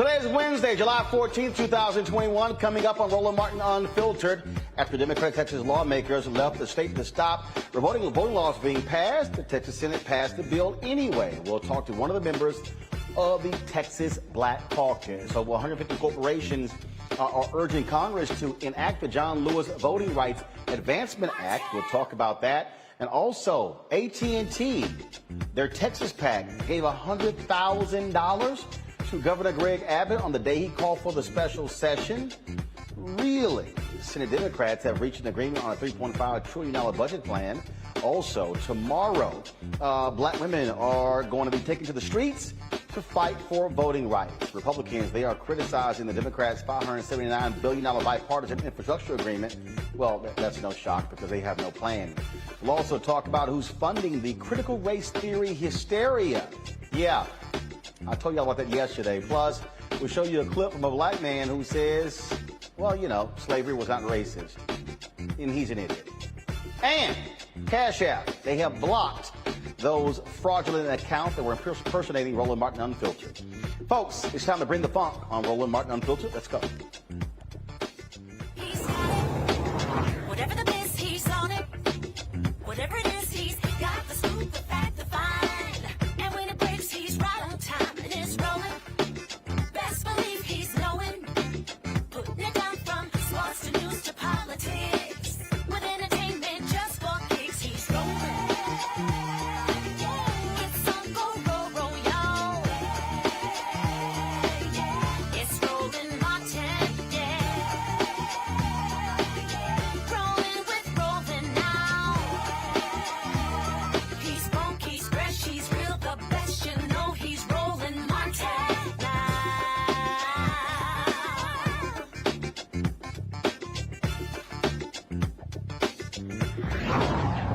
Today is Wednesday, July 14th, 2021. Coming up on Roland Martin Unfiltered, after Democratic Texas lawmakers left the state to stop voting laws being passed, the Texas Senate passed the bill anyway. We'll talk to one of the members of the Texas Black Caucus. Over 150 corporations are urging Congress to enact the John Lewis Voting Rights Advancement Act. We'll talk about that. And also, AT&T, their Texas PAC, gave $100,000 to Governor Greg Abbott on the day he called for the special session. Really? Senate Democrats have reached an agreement on a $3.5 trillion budget plan. Also, tomorrow, black women are going to be taken to the streets to fight for voting rights. Republicans, they are criticizing the Democrats' $579 billion bipartisan infrastructure agreement. Well, that's no shock because they have no plan. We'll also talk about who's funding the critical race theory hysteria. Yeah, I told you all about that yesterday. Plus, we'll show you a clip from a black man who says, well, you know, slavery was not racist. And he's an idiot. And Cash App, they have blocked those fraudulent accounts that were impersonating Roland Martin Unfiltered. Folks, it's time to bring the funk on Roland Martin Unfiltered. Let's go. He's on it. Whatever the best, he's on it. Whatever it is, he's got the scoop, the fact, the find. And when it breaks, he's right on time and it's rolling. Best believe he's knowing. Putting it down from sports to news to politics. With entertainment just for kicks, he's rolling. It's on go, roll, y'all. It's Roland Martin, yeah. Rolling with Roland now. He's funky, he's fresh, he's real, the best, you know he's Roland Martin now.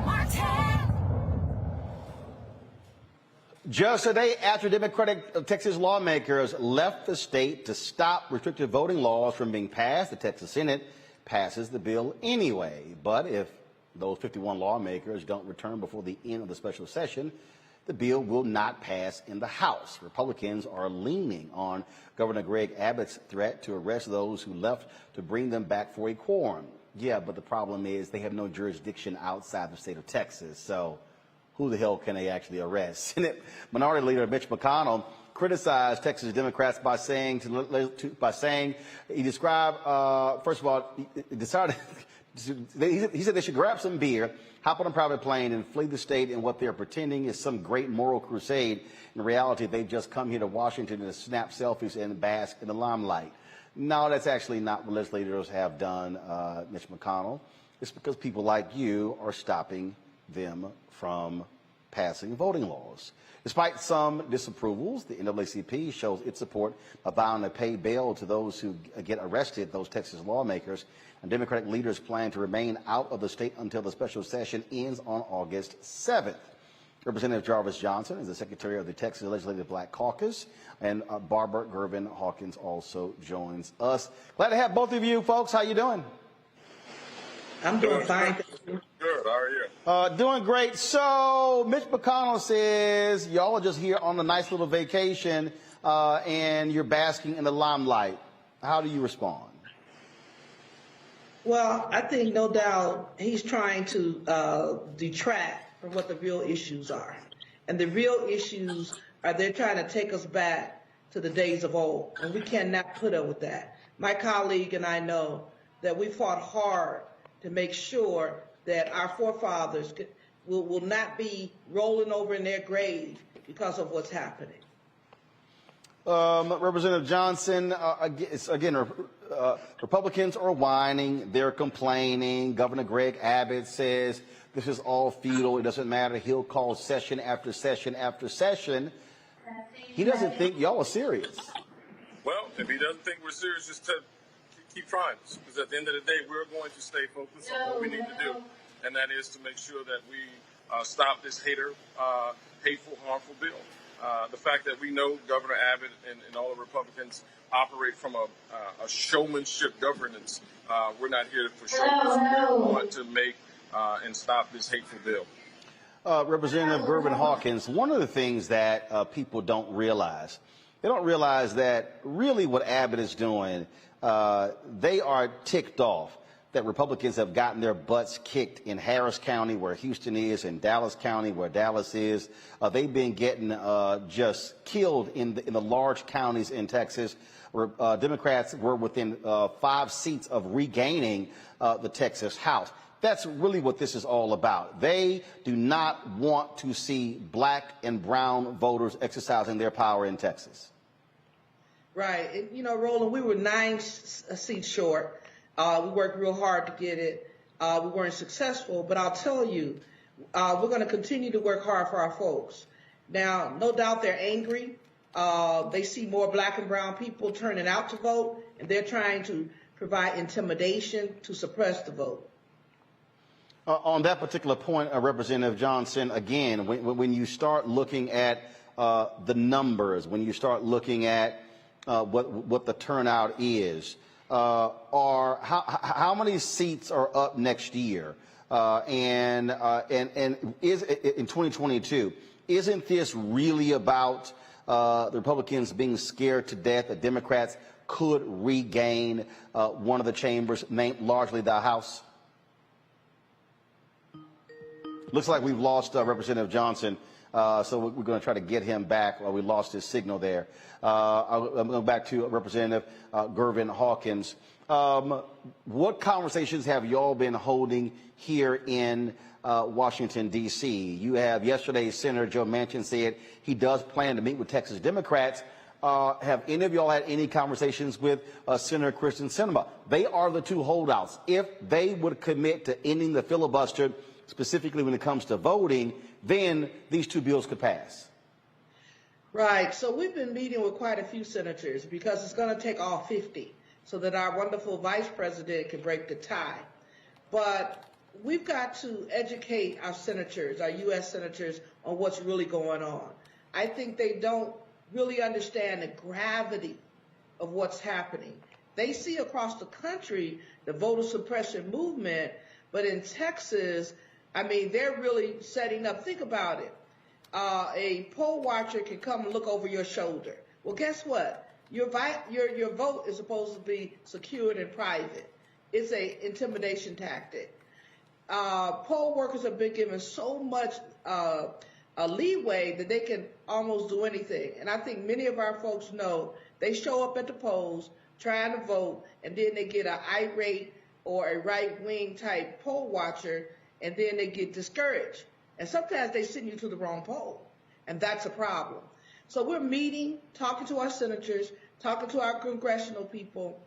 Martin. Just a day after Democratic Texas lawmakers left the state to stop restrictive voting laws from being passed, the Texas Senate passes the bill anyway. But if those 51 lawmakers don't return before the end of the special session, the bill will not pass in the House. Republicans are leaning on Governor Greg Abbott's threat to arrest those who left to bring them back for a quorum. Yeah, but the problem is they have no jurisdiction outside the state of Texas. So who the hell can they actually arrest? Senate Minority Leader Mitch McConnell criticized Texas Democrats by saying he described first of all he decided he said they should grab some beer, hop on a private plane, and flee the state in what they're pretending is some great moral crusade. In reality, they've just come here to Washington to snap selfies and bask in the limelight. No, that's actually not what legislators have done, Mitch McConnell. It's because people like you are stopping them from passing voting laws. Despite some disapprovals, the NAACP shows its support by vowing to pay bail to those who get arrested, those Texas lawmakers. And Democratic leaders plan to remain out of the state until the special session ends on August 7th. Representative Jarvis Johnson is the secretary of the Texas Legislative Black Caucus, and Barbara Gervin Hawkins also joins us. Glad to have both of you folks. How you doing? I'm doing fine. Good. How are you? Doing great. So Mitch McConnell says y'all are just here on a nice little vacation and you're basking in the limelight. How do you respond? Well, I think no doubt he's trying to detract from what the real issues are. And the real issues are they're trying to take us back to the days of old. And we cannot put up with that. My colleague and I know that we fought hard to make sure that our forefathers will not be rolling over in their grave because of what's happening. Representative Johnson, again, Republicans are whining, they're complaining. Governor Greg Abbott says this is all futile, it doesn't matter. He'll call session after session after session. He doesn't think y'all are serious. Well, if he doesn't think we're serious, just keep trying. Because at the end of the day, we're going to stay focused on what we need to do, and that is to make sure that we stop this hateful, harmful bill. The fact that we know Governor Abbott and all the Republicans operate from a showmanship governance, we're not here for showmanship. We want to make and stop this hateful bill. Representative Gervin Hawkins, one of the things that people don't realize They don't realize that really what Abbott is doing, they are ticked off that Republicans have gotten their butts kicked in Harris County, where Houston is, and Dallas County, where Dallas is. They've been getting just killed in the large counties in Texas, where Democrats were within 5 seats of regaining the Texas House. That's really what this is all about. They do not want to see black and brown voters exercising their power in Texas. Right. And, you know, Roland, we were 9 seats short. We worked real hard to get it. We weren't successful, but I'll tell you, we're going to continue to work hard for our folks. Now, no doubt they're angry. They see more black and brown people turning out to vote, and they're trying to provide intimidation to suppress the vote. On that particular point, Representative Johnson, again, when you start looking at the numbers, when you start looking at what the turnout is, how many seats are up next year, and is in 2022? Isn't this really about the Republicans being scared to death that Democrats could regain one of the chambers, largely the House? Looks like we've lost Representative Johnson, so we're going to try to get him back. We lost his signal there. I'm going back to Representative Gervin Hawkins. What conversations have y'all been holding here in Washington, D.C.? You have yesterday, Senator Joe Manchin said he does plan to meet with Texas Democrats. Have any of y'all had any conversations with Senator Kristen Sinema? They are the two holdouts. If they would commit to ending the filibuster, specifically when it comes to voting, then these two bills could pass. Right. So we've been meeting with quite a few senators because it's going to take all 50 so that our wonderful vice president can break the tie. But we've got to educate our senators, our U.S. senators, on what's really going on. I think they don't really understand the gravity of what's happening. They see across the country the voter suppression movement, but in Texas, I mean, they're really setting up. Think about it. A poll watcher can come and look over your shoulder. Well, guess what? Your vote is supposed to be secured and private. It's a intimidation tactic. Poll workers have been given so much leeway that they can almost do anything. And I think many of our folks know they show up at the polls trying to vote, and then they get an irate or a right-wing type poll watcher, and then they get discouraged. And sometimes they send you to the wrong poll, and that's a problem. So we're meeting, talking to our senators, talking to our congressional people,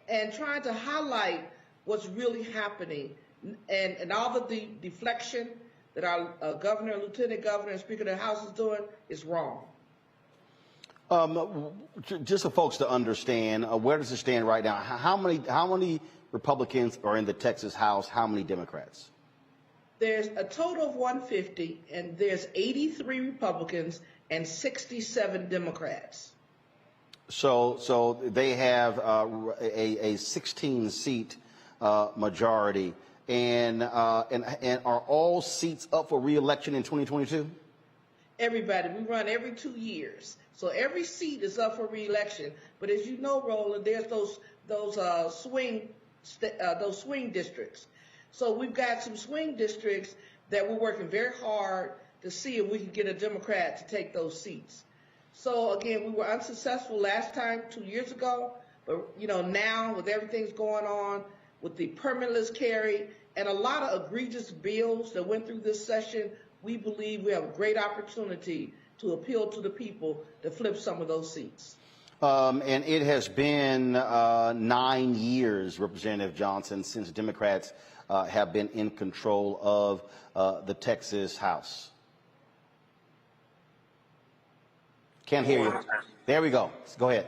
and trying to highlight what's really happening, and all of the deflection that our governor, lieutenant governor, and speaker of the House is doing is wrong. Just for folks to understand, where does it stand right now? How many Republicans are in the Texas House? How many Democrats? There's a total of 150, and there's 83 Republicans and 67 Democrats. So they have a 16-seat majority, and are all seats up for re-election in 2022? Everybody. We run every 2 years, so every seat is up for re-election. But as you know, Roland, there's those swing districts. So we've got some swing districts that we're working very hard to see if we can get a Democrat to take those seats. So again, we were unsuccessful last time 2 years ago, but now with everything's going on with the permitless carry and a lot of egregious bills that went through this session, we believe we have a great opportunity to appeal to the people to flip some of those seats. And it has been 9 years, Representative Johnson, since Democrats have been in control of the Texas House. Can't hear you. There we go. Go ahead.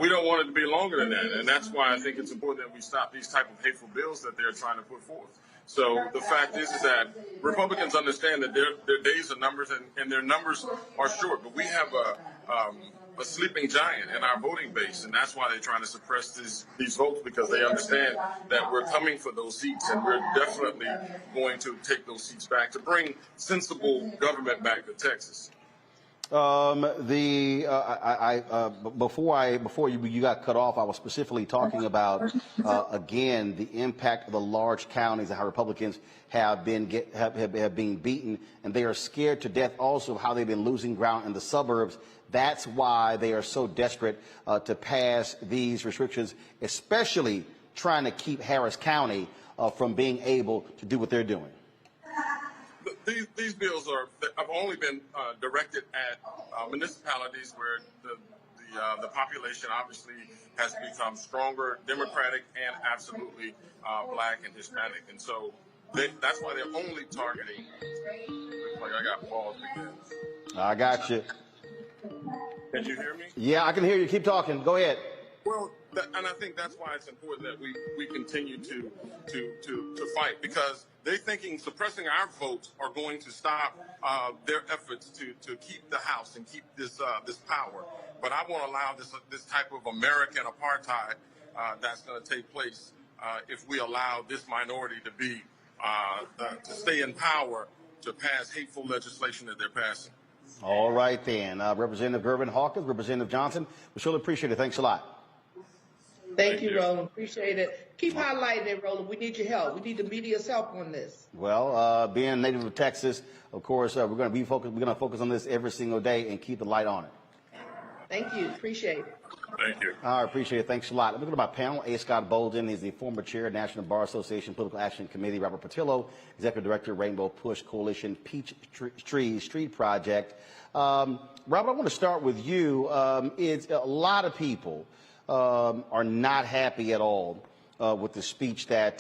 We don't want it to be longer than that, and that's why I think it's important that we stop these type of hateful bills that they're trying to put forth. So the fact is that Republicans understand that their days are numbers, and their numbers are short. But we have a sleeping giant in our voting base, and that's why they're trying to suppress these votes, because they understand that we're coming for those seats, and we're definitely going to take those seats back to bring sensible government back to Texas. Before you got cut off, I was specifically talking about again the impact of the large counties and how Republicans have been beaten, and they are scared to death also of how they've been losing ground in the suburbs. That's why they are so desperate to pass these restrictions, especially trying to keep Harris County from being able to do what they're doing. These bills have only been directed at municipalities where the population obviously has become stronger, Democratic, and absolutely Black and Hispanic, and so that's why they're only targeting. Looks like I got pause again. I got you. Can you hear me? Yeah, I can hear you. Keep talking. Go ahead. Well, and I think that's why it's important that we continue to fight, because they're thinking suppressing our votes are going to stop their efforts to keep the House and keep this power. But I won't allow this type of American apartheid that's going to take place if we allow this minority to be to stay in power to pass hateful legislation that they're passing. All right then, Representative Gervin Hawkins, Representative Johnson, we surely appreciate it. Thanks a lot. Thank you, Roland. Appreciate it. Keep highlighting it, Roland. We need your help. We need the media's help on this. Well, being a native of Texas, of course, we're going to focus on this every single day and keep the light on it. Thank you. Appreciate it. Thank you. I appreciate it. Thanks a lot. Let me go to my panel. A. Scott Bolden. He's the former chair of National Bar Association Political Action Committee. Robert Patillo, Executive Director, Rainbow Push Coalition Peachtree Street Project. Robert, I want to start with you. It's a lot of people are not happy at all with the speech that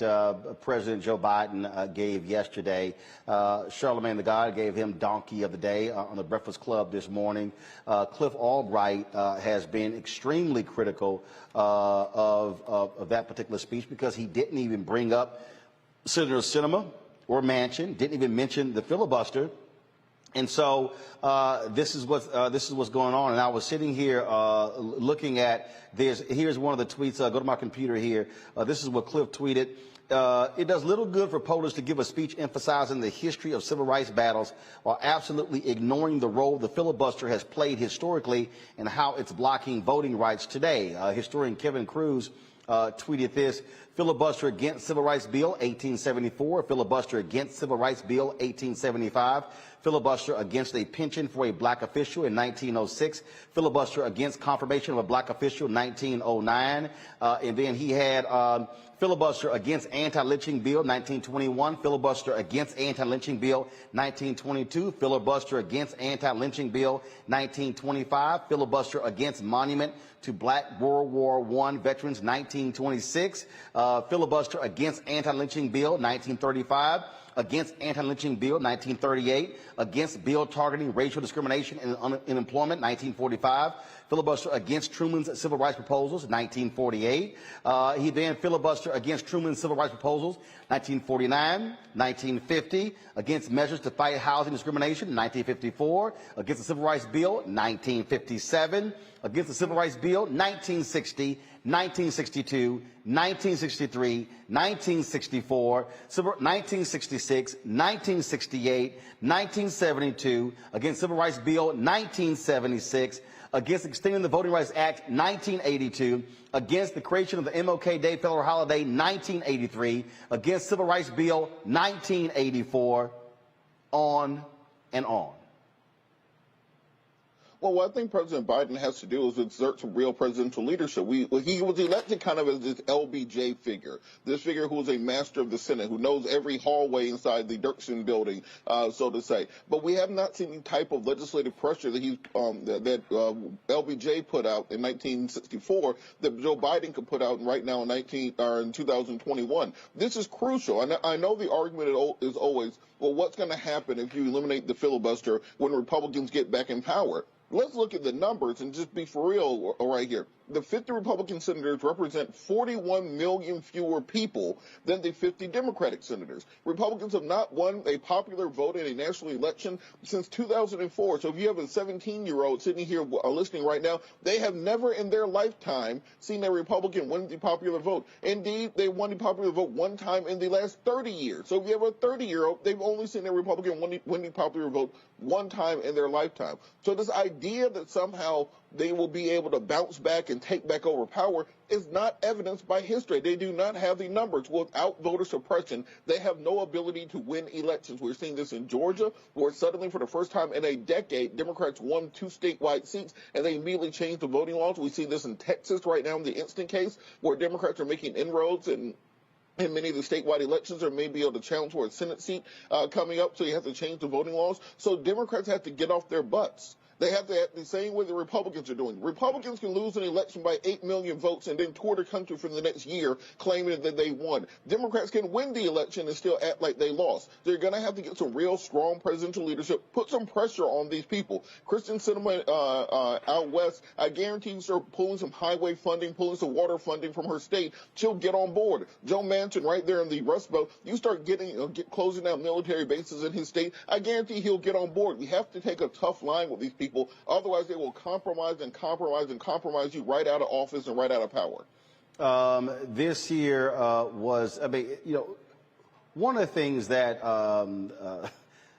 President Joe Biden gave yesterday. Charlemagne the God gave him Donkey of the Day on the Breakfast Club this morning. Cliff Albright has been extremely critical of that particular speech because he didn't even bring up Senator Sinema or Manchin, didn't even mention the filibuster. And so this is what's going on. And I was sitting here looking at this. Here's one of the tweets. Go to my computer here. This is what Cliff tweeted. It does little good for POTUS to give a speech emphasizing the history of civil rights battles while absolutely ignoring the role the filibuster has played historically and how it's blocking voting rights today. Historian Kevin Cruz tweeted this: filibuster against Civil Rights Bill 1874, filibuster against Civil Rights Bill 1875, filibuster against a pension for a black official in 1906, filibuster against confirmation of a black official in 1909, and then he had filibuster against anti-lynching bill 1921, filibuster against anti-lynching bill 1922, filibuster against anti-lynching bill 1925, filibuster against monument to black World War I veterans 1926, filibuster against anti-lynching bill 1935, against anti-lynching bill 1938, against bill targeting racial discrimination in unemployment 1945, filibuster against Truman's civil rights proposals 1948. He then filibuster against Truman's civil rights proposals 1949, 1950, against measures to fight housing discrimination 1954, against the civil rights bill 1957, against the civil rights bill 1960, 1962, 1963, 1964, 1966, 1968, 1972, against Civil Rights Bill 1976, against extending the Voting Rights Act 1982, against the creation of the MLK Day federal holiday 1983, against Civil Rights Bill 1984, on and on. Well, what I think President Biden has to do is exert some real presidential leadership. He was elected kind of as this LBJ figure, this figure who is a master of the Senate, who knows every hallway inside the Dirksen building, so to say. But we have not seen the type of legislative pressure that LBJ put out in 1964 that Joe Biden could put out right now in 2021. This is crucial. And I know the argument is always, well, what's going to happen if you eliminate the filibuster when Republicans get back in power? Let's look at the numbers and just be for real right here. The 50 Republican senators represent 41 million fewer people than the 50 Democratic senators. Republicans have not won a popular vote in a national election since 2004. So if you have a 17-year-old sitting here listening right now, they have never in their lifetime seen a Republican win the popular vote. Indeed, they won the popular vote one time in the last 30 years. So if you have a 30-year-old, they've only seen a Republican win the popular vote one time in their lifetime. So this idea that somehow they will be able to bounce back and take back over power is not evidenced by history. They do not have the numbers. Without voter suppression, they have no ability to win elections. We're seeing this in Georgia, where suddenly for the first time in a decade, Democrats won 2 statewide seats, and they immediately changed the voting laws. We see this in Texas right now in the instant case, where Democrats are making inroads and in many of the statewide elections, or may be able to challenge for a Senate seat coming up, so you have to change the voting laws. So Democrats have to get off their butts. They have to act the same way the Republicans are doing. Republicans can lose an election by 8 million votes and then tour the country for the next year claiming that they won. Democrats can win the election and still act like they lost. They're going to have to get some real strong presidential leadership, put some pressure on these people. Kristen Sinema out west, I guarantee you start pulling some highway funding, pulling some water funding from her state, she'll get on board. Joe Manchin right there in the Rust Belt, you start closing down military bases in his state, I guarantee he'll get on board. We have to take a tough line with these people. Otherwise, they will compromise and compromise and compromise you right out of office and right out of power. This year was, one of the things that,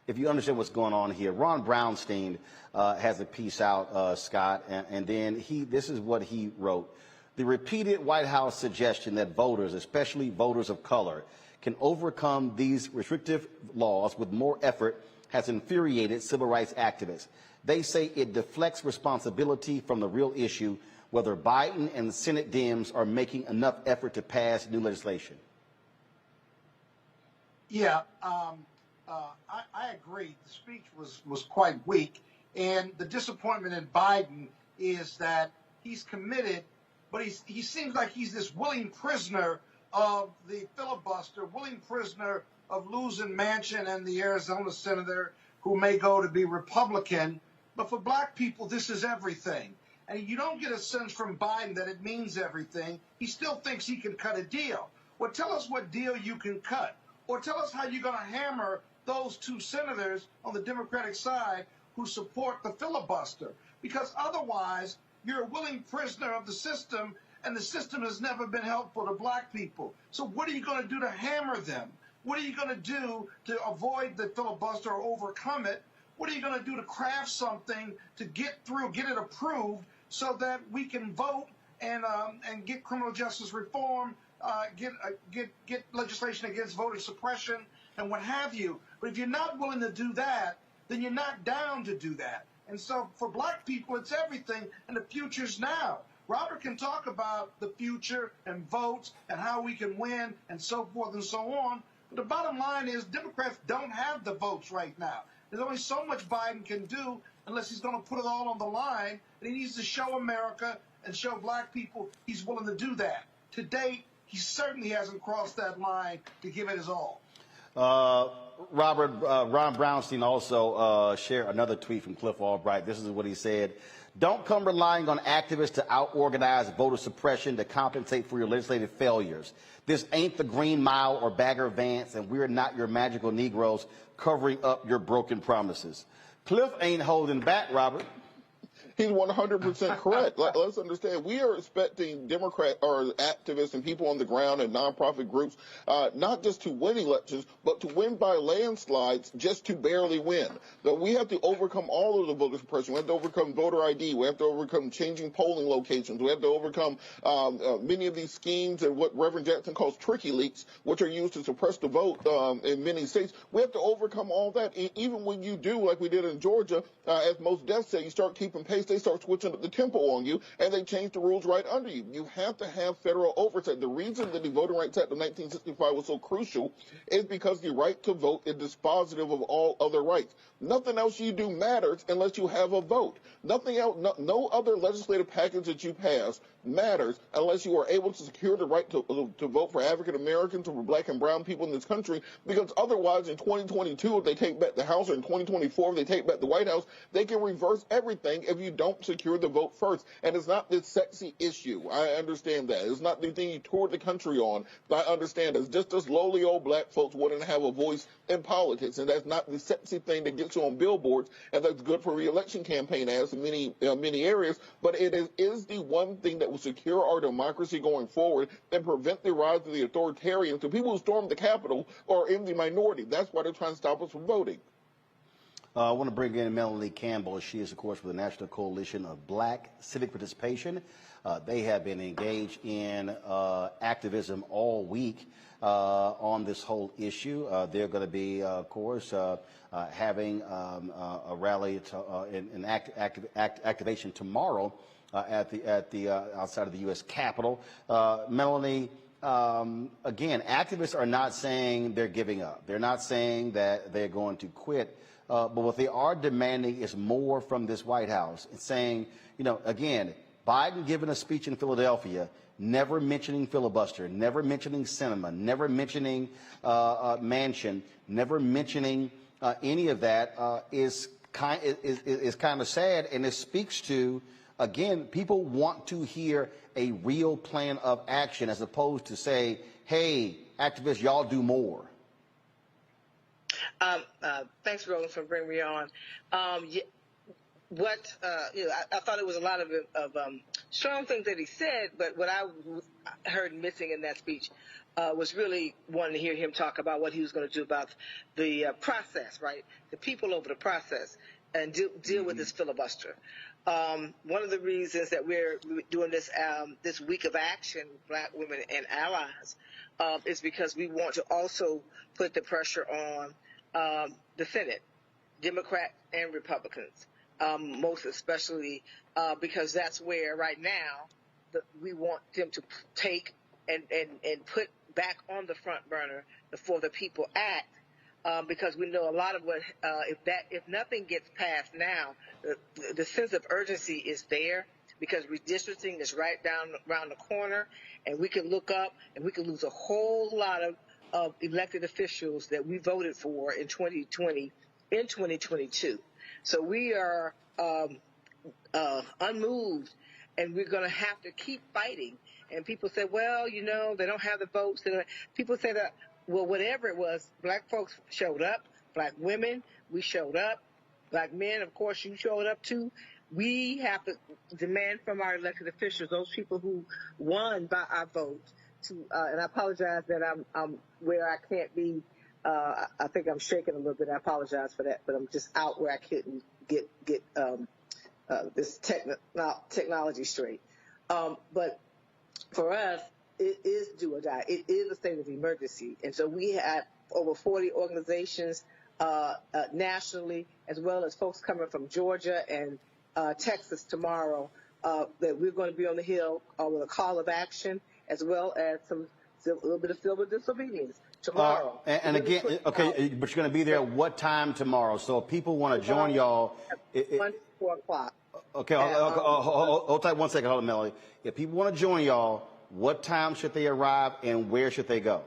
if you understand what's going on here, Ron Brownstein has a piece out, Scott, and then this is what he wrote. The repeated White House suggestion that voters, especially voters of color, can overcome these restrictive laws with more effort has infuriated civil rights activists. They say it deflects responsibility from the real issue, whether Biden and the Senate Dems are making enough effort to pass new legislation. Yeah, I agree. The speech was quite weak. And the disappointment in Biden is that he's committed, but he seems like he's this willing prisoner of the filibuster, willing prisoner of losing Manchin and the Arizona senator who may go to be Republican. But for black people, this is everything. And you don't get a sense from Biden that it means everything. He still thinks he can cut a deal. Well, tell us what deal you can cut. Or tell us how you're going to hammer those 2 senators on the Democratic side who support the filibuster. Because otherwise, you're a willing prisoner of the system, and the system has never been helpful to black people. So what are you going to do to hammer them? What are you going to do to avoid the filibuster or overcome it? What are you going to do to craft something to get it approved so that we can vote and get criminal justice reform, get legislation against voter suppression and what have you? But if you're not willing to do that, then you're not down to do that. And so for black people, it's everything, and the future's now. Robert can talk about the future and votes and how we can win and so forth and so on. But the bottom line is Democrats don't have the votes right now. There's only so much Biden can do unless he's going to put it all on the line. And he needs to show America and show black people he's willing to do that. To date, he certainly hasn't crossed that line to give it his all. Robert, Ron Brownstein also shared another tweet from Cliff Albright. This is what he said. Don't come relying on activists to out-organize voter suppression to compensate for your legislative failures. This ain't the Green Mile or Bagger Vance, and we're not your magical Negroes covering up your broken promises. Cliff ain't holding back, Robert. He's 100% correct. Let's understand, we are expecting Democrat or activists and people on the ground and nonprofit groups not just to win elections, but to win by landslides just to barely win. So we have to overcome all of the voter suppression. We have to overcome voter ID. We have to overcome changing polling locations. We have to overcome many of these schemes and what Reverend Jackson calls tricky leaks, which are used to suppress the vote in many states. We have to overcome all that. Even when you do, like we did in Georgia, as most deaths say, you start keeping pace, they start switching up the tempo on you, and they change the rules right under you. You have to have federal oversight. The reason that the Voting Rights Act of 1965 was so crucial is because the right to vote is dispositive of all other rights. Nothing else you do matters unless you have a vote. Nothing else, no other legislative package that you pass matters unless you are able to secure the right to vote for African Americans or for black and brown people in this country, because otherwise in 2022, if they take back the House, or in 2024, if they take back the White House, they can reverse everything if you don't secure the vote first. And it's not this sexy issue. I understand that. It's not the thing you toured the country on. But I understand it's just us lowly old black folks wanting to have a voice in politics, and that's not the sexy thing that gets you on billboards, and that's good for re-election campaign ads in many areas. But it is the one thing that will secure our democracy going forward and prevent the rise of the authoritarians. The people who stormed the Capitol are in the minority. That's why they're trying to stop us from voting. I want to bring in Melanie Campbell. She is, of course, with the National Coalition of Black Civic Participation. They have been engaged in activism all week on this whole issue. They're going to be, of course, having a rally in activation tomorrow at the outside of the U.S. Capitol. Melanie, again, activists are not saying they're giving up. They're not saying that they're going to quit. But what they are demanding is more from this White House. It's saying, again, Biden giving a speech in Philadelphia, never mentioning filibuster, never mentioning cinema, never mentioning Manchin, never mentioning any of that is kind of sad, and it speaks to, again, people want to hear a real plan of action as opposed to say, hey, activists, y'all do more. Thanks, Roland, for bringing me on. I thought it was a lot of strong things that he said, but what I heard missing in that speech was really wanting to hear him talk about what he was going to do about the process, right? The people over the process, and deal with this filibuster. One of the reasons that we're doing this this week of action, Black women and allies, is because we want to also put the pressure on the Senate, Democrats and Republicans, most especially because that's where right now we want them to take and put back on the front burner the For the People Act, because we know a lot of what if nothing gets passed now, the sense of urgency is there because redistricting is right down around the corner, and we can look up and we can lose a whole lot of elected officials that we voted for in 2020 in 2022. So we are unmoved, and we're going to have to keep fighting. And people say, well, they don't have the votes. People say that, well, whatever it was, Black folks showed up, Black women, we showed up, Black men, of course, you showed up too. We have to demand from our elected officials, those people who won by our vote, and I apologize that I'm where I can't be. I think I'm shaking a little bit. I apologize for that, but I'm just out where I couldn't get this technology straight. But for us, it is do or die. It is a state of emergency, and so we had over 40 organizations nationally, as well as folks coming from Georgia and Texas tomorrow. That we're going to be on the Hill with a call of action, as well as a little bit of civil disobedience tomorrow. And again, okay, but you're going to be there what time tomorrow? So if people want to join y'all, 4 o'clock. Okay, hold tight 1 second, hold on, Melody. If people want to join y'all, what time should they arrive and where should they go?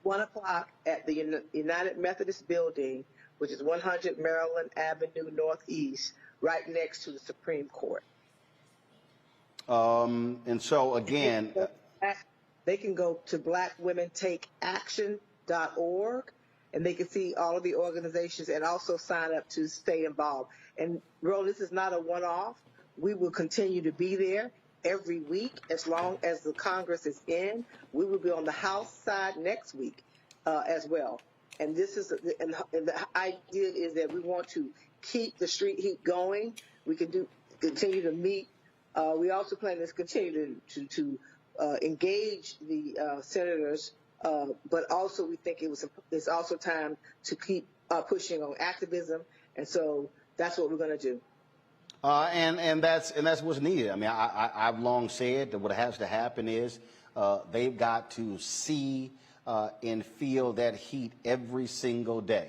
1 o'clock at the United Methodist Building, which is 100 Maryland Avenue Northeast, right next to the Supreme Court. And so again, they can go to blackwomentake.action.org, and they can see all of the organizations and also sign up to stay involved. And Roland, this is not a one-off. We will continue to be there every week as long as the Congress is in. We will be on the House side next week as well. And this is and the idea is that we want to keep the street heat going. We can continue to meet. We also plan to continue to engage the senators, but also we think it's also time to keep pushing on activism, and so that's what we're going to do. And that's what's needed. I mean, I've long said that what has to happen is they've got to see and feel that heat every single day.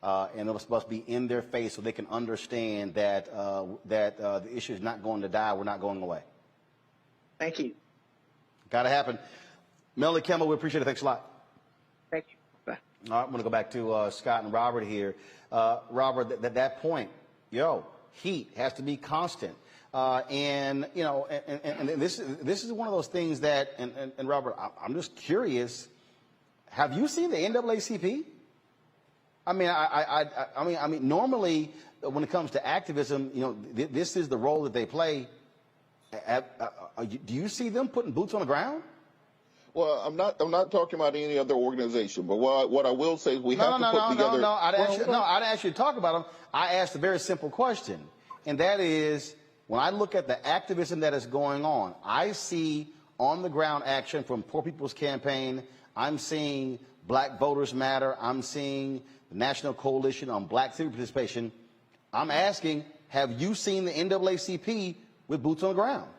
And it must be in their face so they can understand that the issue is not going to die. We're not going away. Thank you. Got to happen. Melanie Campbell, we appreciate it. Thanks a lot. Thank you. Bye. All right, I'm going to go back to Scott and Robert here. Robert, that point, heat has to be constant. And this is one of those things that, and Robert, I'm just curious, have you seen the NAACP? I mean, normally when it comes to activism, this is the role that they play. Do you see them putting boots on the ground? Well, I'm not talking about any other organization, but what I will say is we have to put together. No. I didn't ask you to talk about them. I asked a very simple question, and that is, when I look at the activism that is going on, I see on the ground action from Poor People's Campaign. I'm seeing Black Voters Matter. I'm seeing the National Coalition on Black Civic Participation. I'm asking, have you seen the NAACP with boots on the ground?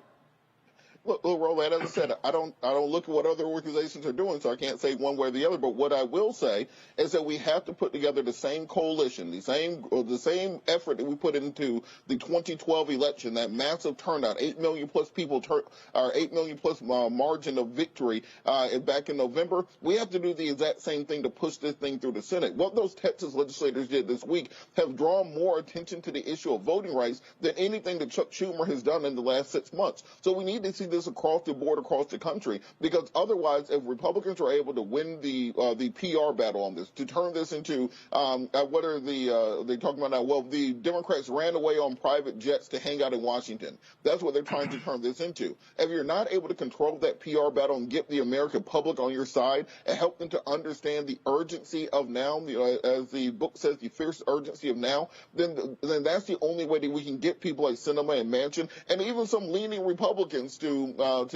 Look, Roland, as I said, I don't look at what other organizations are doing, so I can't say one way or the other. But what I will say is that we have to put together the same coalition, the same effort that we put into the 2012 election, that massive turnout, 8 million plus people, 8 million plus margin of victory back in November. We have to do the exact same thing to push this thing through the Senate. What those Texas legislators did this week have drawn more attention to the issue of voting rights than anything that Chuck Schumer has done in the last 6 months. So we need to see this across the board, across the country, because otherwise, if Republicans are able to win the PR battle on this, to turn this into what are they talking about now? Well, the Democrats ran away on private jets to hang out in Washington. That's what they're trying to turn this into. If you're not able to control that PR battle and get the American public on your side and help them to understand the urgency of now, as the book says, the fierce urgency of now, then that's the only way that we can get people like Sinema and Manchin and even some leaning Republicans to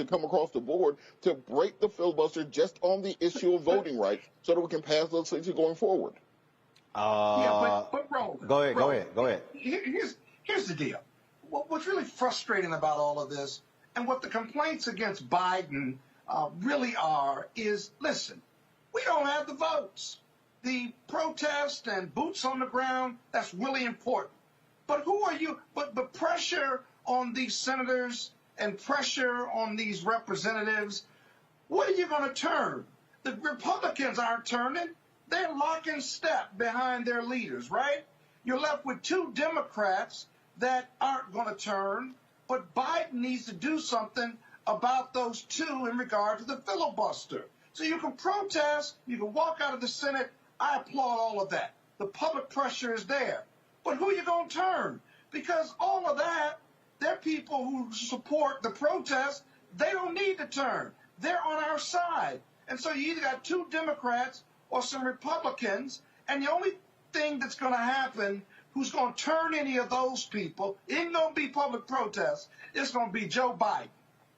come across the board to break the filibuster just on the issue of voting rights so that we can pass those things going forward. But Roland, Go ahead. Here's the deal. What's really frustrating about all of this and what the complaints against Biden really are is, listen, we don't have the votes. The protest and boots on the ground, that's really important. But who are you? But pressure on these senators and pressure on these representatives, what are you going to turn? The Republicans aren't turning. They're locking step behind their leaders, right? You're left with two Democrats that aren't going to turn, but Biden needs to do something about those two in regard to the filibuster. So you can protest, you can walk out of the Senate. I applaud all of that. The public pressure is there. But who are you going to turn? Because all of that, they're people who support the protest. They don't need to turn. They're on our side. And so you either got two Democrats or some Republicans, and the only thing that's going to happen, who's going to turn any of those people, isn't going to be public protest. It's going to be Joe Biden.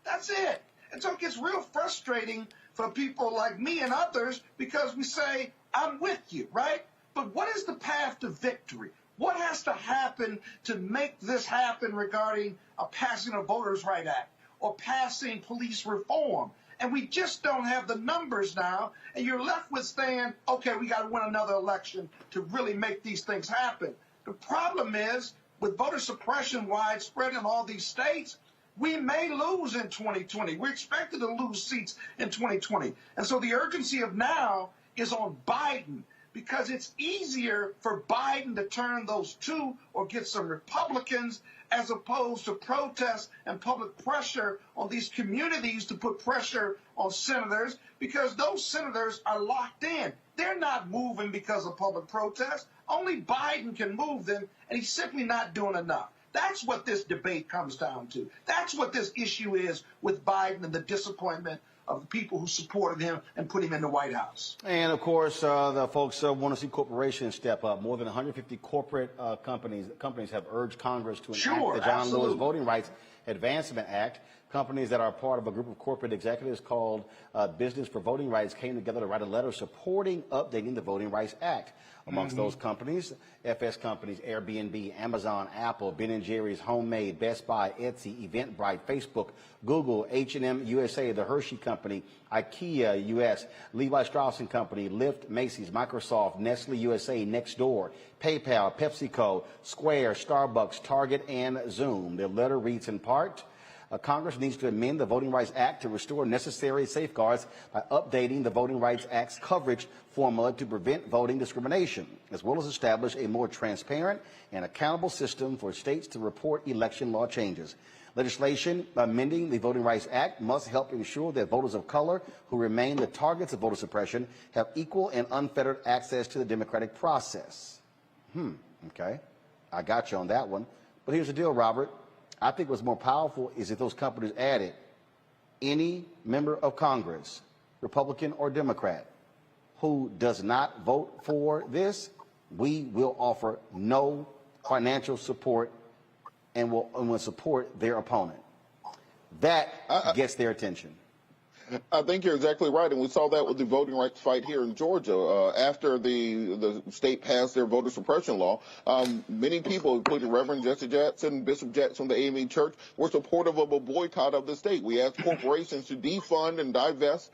That's it. And so it gets real frustrating for people like me and others because we say, I'm with you, right? But what is the path to victory? What has to happen to make this happen regarding a passing a Voters' Right Act or passing police reform? And we just don't have the numbers now, and you're left with saying, okay, we got to win another election to really make these things happen. The problem is, with voter suppression widespread in all these states, we may lose in 2020. We're expected to lose seats in 2020. And so the urgency of now is on Biden, because it's easier for Biden to turn those two or get some Republicans as opposed to protest and public pressure on these communities to put pressure on senators, because those senators are locked in. They're not moving because of public protest. Only Biden can move them, and he's simply not doing enough. That's what this debate comes down to. That's what this issue is with Biden and the disappointment of the people who supported him and put him in the White House. And, of course, the folks want to see corporations step up. More than 150 corporate companies have urged Congress to enact the John Lewis Voting Rights Advancement Act. Companies that are part of a group of corporate executives called Business for Voting Rights came together to write a letter supporting updating the Voting Rights Act. Amongst those companies, FS companies, Airbnb, Amazon, Apple, Ben & Jerry's, Homemade, Best Buy, Etsy, Eventbrite, Facebook, Google, H&M USA, the Hershey Company, IKEA US, Levi Strauss & Company, Lyft, Macy's, Microsoft, Nestle USA, Nextdoor, PayPal, PepsiCo, Square, Starbucks, Target, and Zoom. The letter reads in part, Congress needs to amend the Voting Rights Act to restore necessary safeguards by updating the Voting Rights Act's coverage formula to prevent voting discrimination, as well as establish a more transparent and accountable system for states to report election law changes. Legislation amending the Voting Rights Act must help ensure that voters of color who remain the targets of voter suppression have equal and unfettered access to the democratic process. Okay. I got you on that one. But here's the deal, Robert. I think what's more powerful is if those companies added any member of Congress Republican or Democrat, who does not vote for this, we will offer no financial support and will support their opponent. That gets their attention. I think you're exactly right, and we saw that with the voting rights fight here in Georgia. After the state passed their voter suppression law, many people, including Reverend Jesse Jackson, Bishop Jackson from the AME Church, were supportive of a boycott of the state. We asked corporations to defund and divest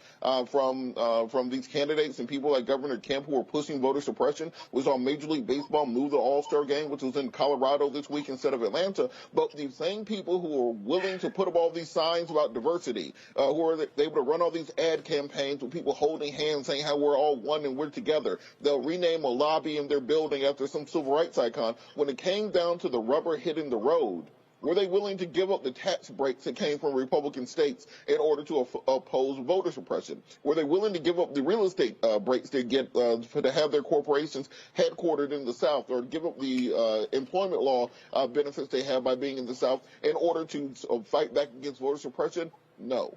from these candidates and people like Governor Kemp who were pushing voter suppression. We saw Major League Baseball move the All-Star game, which was in Colorado this week instead of Atlanta. But the same people who are willing to put up all these signs about diversity, who are able to run all these ad campaigns with people holding hands saying how we're all one and we're together. They'll rename a lobby in their building after some civil rights icon. When it came down to the rubber hitting the road, were they willing to give up the tax breaks that came from Republican states in order to oppose voter suppression? Were they willing to give up the real estate breaks they get to have their corporations headquartered in the South, or give up the employment law benefits they have by being in the South in order to fight back against voter suppression? No.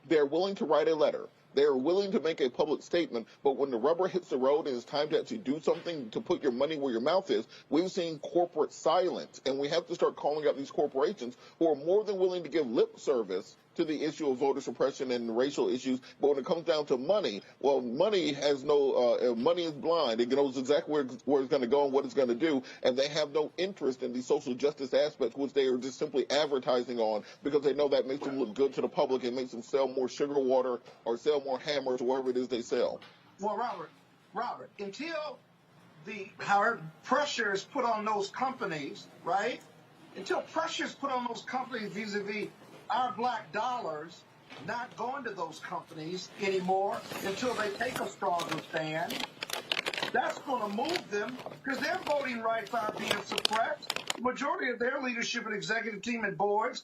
They're willing to write a letter. They're willing to make a public statement, but when the rubber hits the road and it's time to actually do something to put your money where your mouth is, we've seen corporate silence, and we have to start calling out these corporations who are more than willing to give lip service to the issue of voter suppression and racial issues. But when it comes down to money, well, money has no, money is blind. It knows exactly where it's going to go and what it's going to do, and they have no interest in the social justice aspects, which they are just simply advertising on because they know that makes them look good to the public and makes them sell more sugar water or sell more hammers or whatever it is they sell. Well, Robert, until however pressure is put on those companies, right? Until pressure is put on those companies vis-a-vis our black dollars not going to those companies anymore until they take a stronger stand, that's going to move them because their voting rights are being suppressed. The majority of their leadership and executive team and boards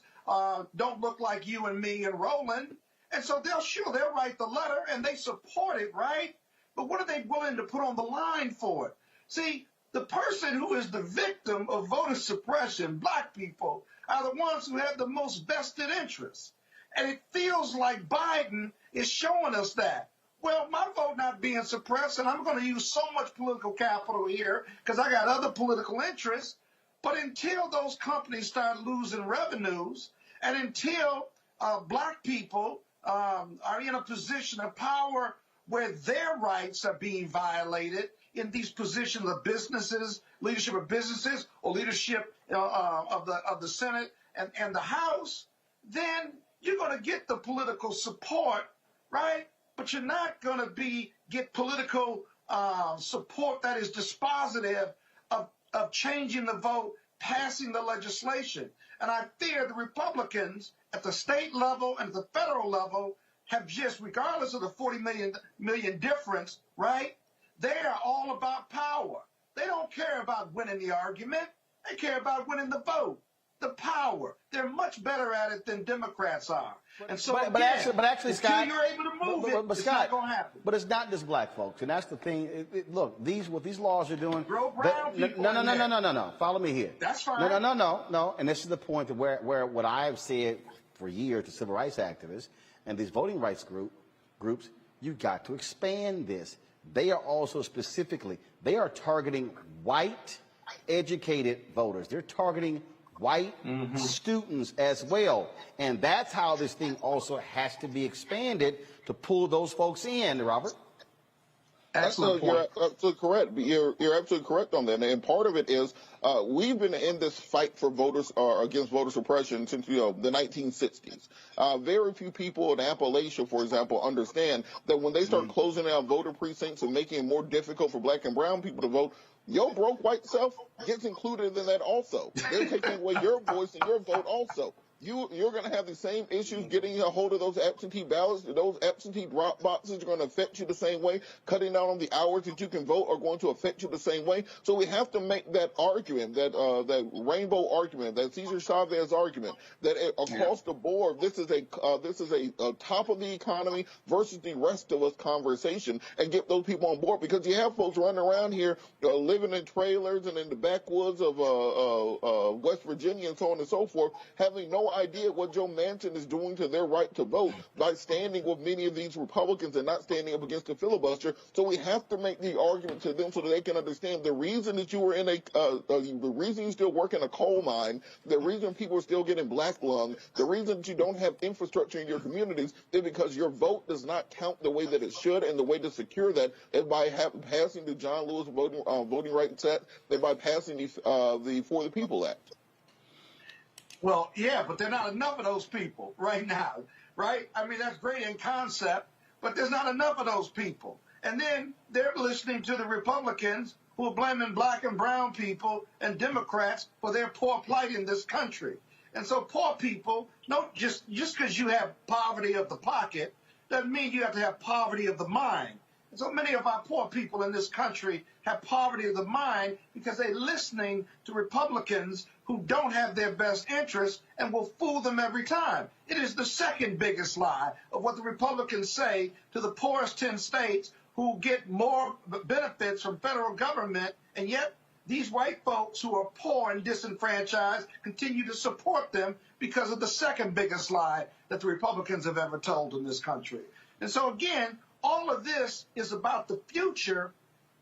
don't look like you and me and Roland. And so they'll write the letter and they support it, right? But what are they willing to put on the line for it? See, the person who is the victim of voter suppression, black people, are the ones who have the most vested interests. And it feels like Biden is showing us that. Well, my vote not being suppressed, and I'm going to use so much political capital here because I got other political interests. But until those companies start losing revenues, and until black people are in a position of power where their rights are being violated in these positions of businesses, leadership of businesses, or leadership of the Senate and the House, then you're going to get the political support, right? But you're not going to get political support that is dispositive of changing the vote, passing the legislation. And I fear the Republicans at the state level and at the federal level have just, regardless of the 40 million difference, right? They are all about power. They don't care about winning the argument. They care about winning the vote, the power. They're much better at it than Democrats are. And so, but actually, Scott, until you're able to move it's Scott, not going to happen. But it's not just black folks, and that's the thing. Look, what these laws are doing. Brown people. No. Follow me here. That's fine. No. And this is the point of where what I've said for years to civil rights activists and these voting rights groups, you got to expand this. They are also they are targeting white, educated voters. They're targeting white students as well. And that's how this thing also has to be expanded to pull those folks in, Robert. Excellent You're point. absolutely correct. You're absolutely correct on that. And part of it is we've been in this fight for voters against voter suppression since the 1960s. Very few people in Appalachia, for example, understand that when they start closing down voter precincts and making it more difficult for black and brown people to vote, your broke white self gets included in that also. They're taking away your voice and your vote also. You're going to have the same issues getting a hold of those absentee ballots. Those absentee drop boxes are going to affect you the same way. Cutting down on the hours that you can vote are going to affect you the same way. So we have to make that argument, that rainbow argument, that Cesar Chavez argument, that across the board, this is a top of the economy versus the rest of us conversation, and get those people on board, because you have folks running around here living in trailers and in the backwoods of West Virginia and so on and so forth, having no idea what Joe Manchin is doing to their right to vote by standing with many of these Republicans and not standing up against the filibuster. So we have to make the argument to them so that they can understand the reason that you were in the reason you still work in a coal mine, the reason people are still getting black lung, the reason that you don't have infrastructure in your communities is because your vote does not count the way that it should, and the way to secure that is by passing the John Lewis voting rights act, and by passing the For the People Act. Well, yeah, but there are not enough of those people right now, right? I mean, that's great in concept, but there's not enough of those people. And then they're listening to the Republicans who are blaming black and brown people and Democrats for their poor plight in this country. And so poor people, just because you have poverty of the pocket doesn't mean you have to have poverty of the mind. And so many of our poor people in this country have poverty of the mind because they're listening to Republicans who don't have their best interests and will fool them every time. It is the second biggest lie of what the Republicans say to the poorest 10 states who get more benefits from federal government, and yet these white folks who are poor and disenfranchised continue to support them because of the second biggest lie that the Republicans have ever told in this country. And so again, all of this is about the future,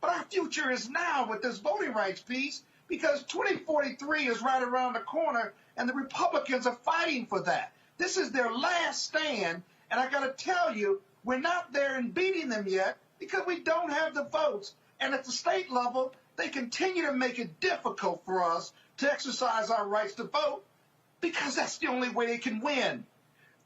but our future is now with this voting rights piece, because 2043 is right around the corner, and the Republicans are fighting for that. This is their last stand, and I got to tell you, we're not there in beating them yet because we don't have the votes. And at the state level, they continue to make it difficult for us to exercise our rights to vote because that's the only way they can win.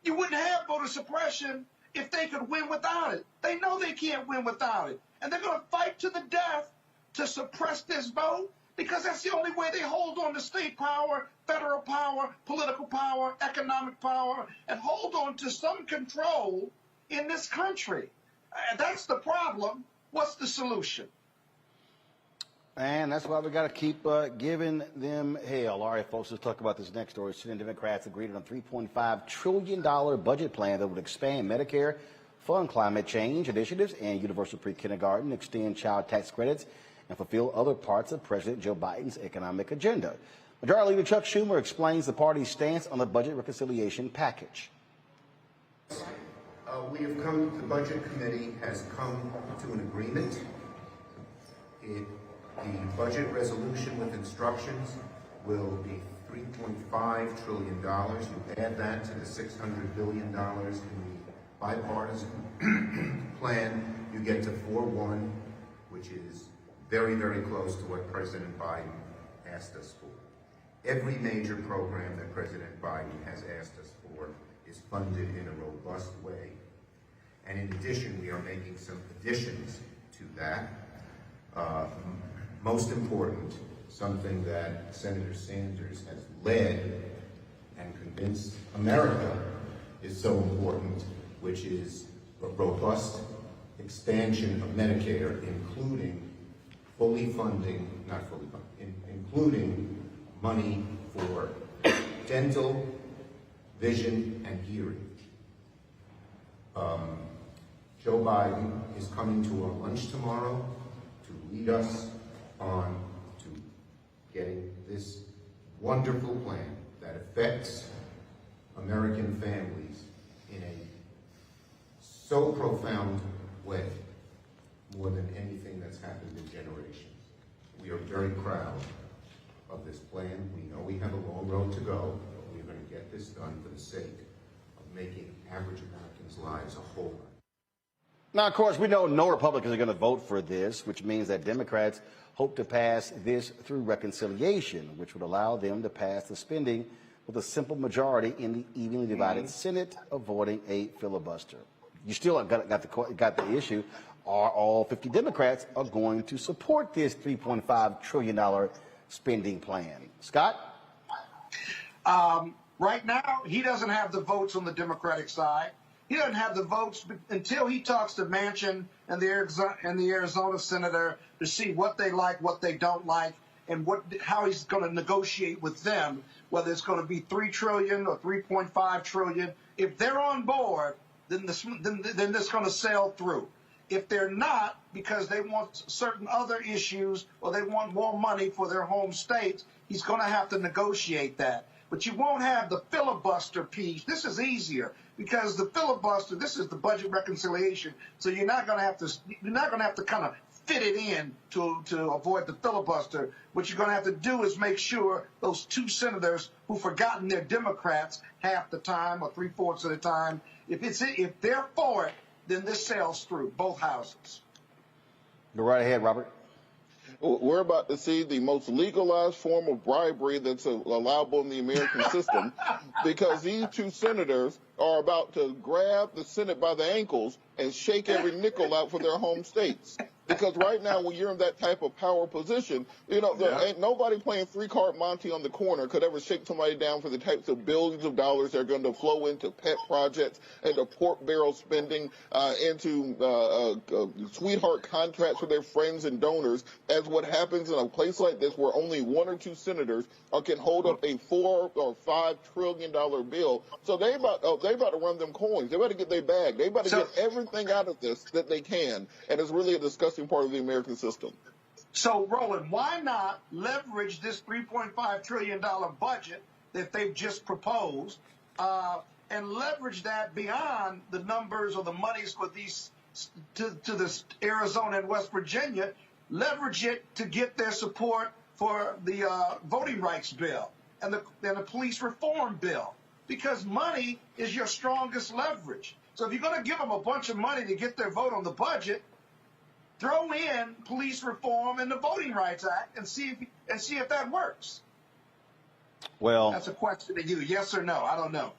You wouldn't have voter suppression if they could win without it. They know they can't win without it. And they're going to fight to the death to suppress this vote because that's the only way they hold on to state power, federal power, political power, economic power, and hold on to some control in this country. That's the problem. What's the solution? And that's why we got to keep giving them hell. All right, folks, let's talk about this next story. Senate Democrats agreed on a $3.5 trillion budget plan that would expand Medicare, fund climate change initiatives and universal pre-kindergarten, extend child tax credits, and fulfill other parts of President Joe Biden's economic agenda. Majority Leader Chuck Schumer explains the party's stance on the budget reconciliation package. The Budget Committee has come to an agreement. The budget resolution with instructions will be $3.5 trillion. You add that to the $600 billion in the bipartisan plan, you get to 4.1, which is very, very close to what President Biden asked us for. Every major program that President Biden has asked us for is funded in a robust way. And in addition, we are making some additions to that. Most important, something that Senator Sanders has led and convinced America is so important, which is a robust expansion of Medicare, including including money for dental, vision, and hearing. Joe Biden is coming to our lunch tomorrow to lead us on to getting this wonderful plan that affects American families in a so profound way, more than anything that's happened in generations. We are very proud of this plan. We know we have a long road to go, but we're going to get this done for the sake of making average Americans' lives a whole lot. Now, of course, we know no Republicans are going to vote for this, which means that Democrats hope to pass this through reconciliation, which would allow them to pass the spending with a simple majority in the evenly divided Senate, avoiding a filibuster. You still got the issue. Are all 50 Democrats are going to support this $3.5 trillion spending plan? Scott? Right now, he doesn't have the votes on the Democratic side. He doesn't have the votes until he talks to Manchin and the Arizona senator to see what they like, what they don't like, and how he's going to negotiate with them, whether it's going to be $3 trillion or $3.5 trillion. If they're on board, then this is going to sail through. If they're not, because they want certain other issues or they want more money for their home states, he's going to have to negotiate that. but you won't have the filibuster piece. This is easier because the filibuster, this is the budget reconciliation, so you're not going to have to kind of fit it in to avoid the filibuster. What you're going to have to do is make sure those two senators who've forgotten they're Democrats half the time or 3/4 of the time, if they're for it, then this sails through both houses. Go right ahead, Robert. We're about to see the most legalized form of bribery that's allowable in the American system, because these two senators are about to grab the Senate by the ankles and shake every nickel out for their home states. Because right now, when you're in that type of power position, ain't nobody playing three-card Monte on the corner could ever shake somebody down for the types of billions of dollars that are going to flow into pet projects, into pork barrel spending, into sweetheart contracts for their friends and donors, as what happens in a place like this where only one or two senators can hold up a $4 or $5 trillion bill. So they about to run them coins. They about to get their bag. They about to get everything out of this that they can, and it's really a disgusting part of the American system. So, Roland, why not leverage this $3.5 trillion budget that they've just proposed and leverage that beyond the numbers or the monies for these to this Arizona and West Virginia, leverage it to get their support for the voting rights bill and the police reform bill, because money is your strongest leverage. So if you're going to give them a bunch of money to get their vote on the budget, throw in police reform and the Voting Rights Act and see if that works. Well, that's a question to you, yes or no. I don't know.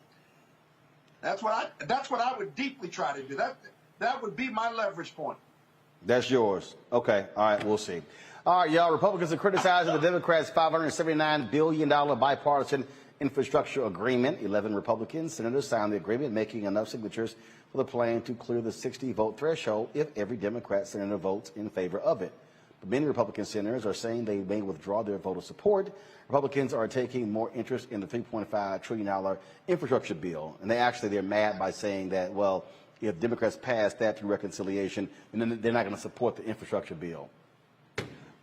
That's what I would deeply try to do. That would be my leverage point. That's yours. Okay. All right. We'll see. All right, y'all. Republicans are criticizing the Democrats' $579 billion bipartisan infrastructure agreement. 11 Republican senators signed the agreement, making enough signatures for the plan to clear the 60-vote threshold if every Democrat senator votes in favor of it. But many Republican senators are saying they may withdraw their vote of support. Republicans are taking more interest in the $3.5 trillion infrastructure bill, and they're mad by saying that, well, if Democrats pass that through reconciliation, then they're not going to support the infrastructure bill.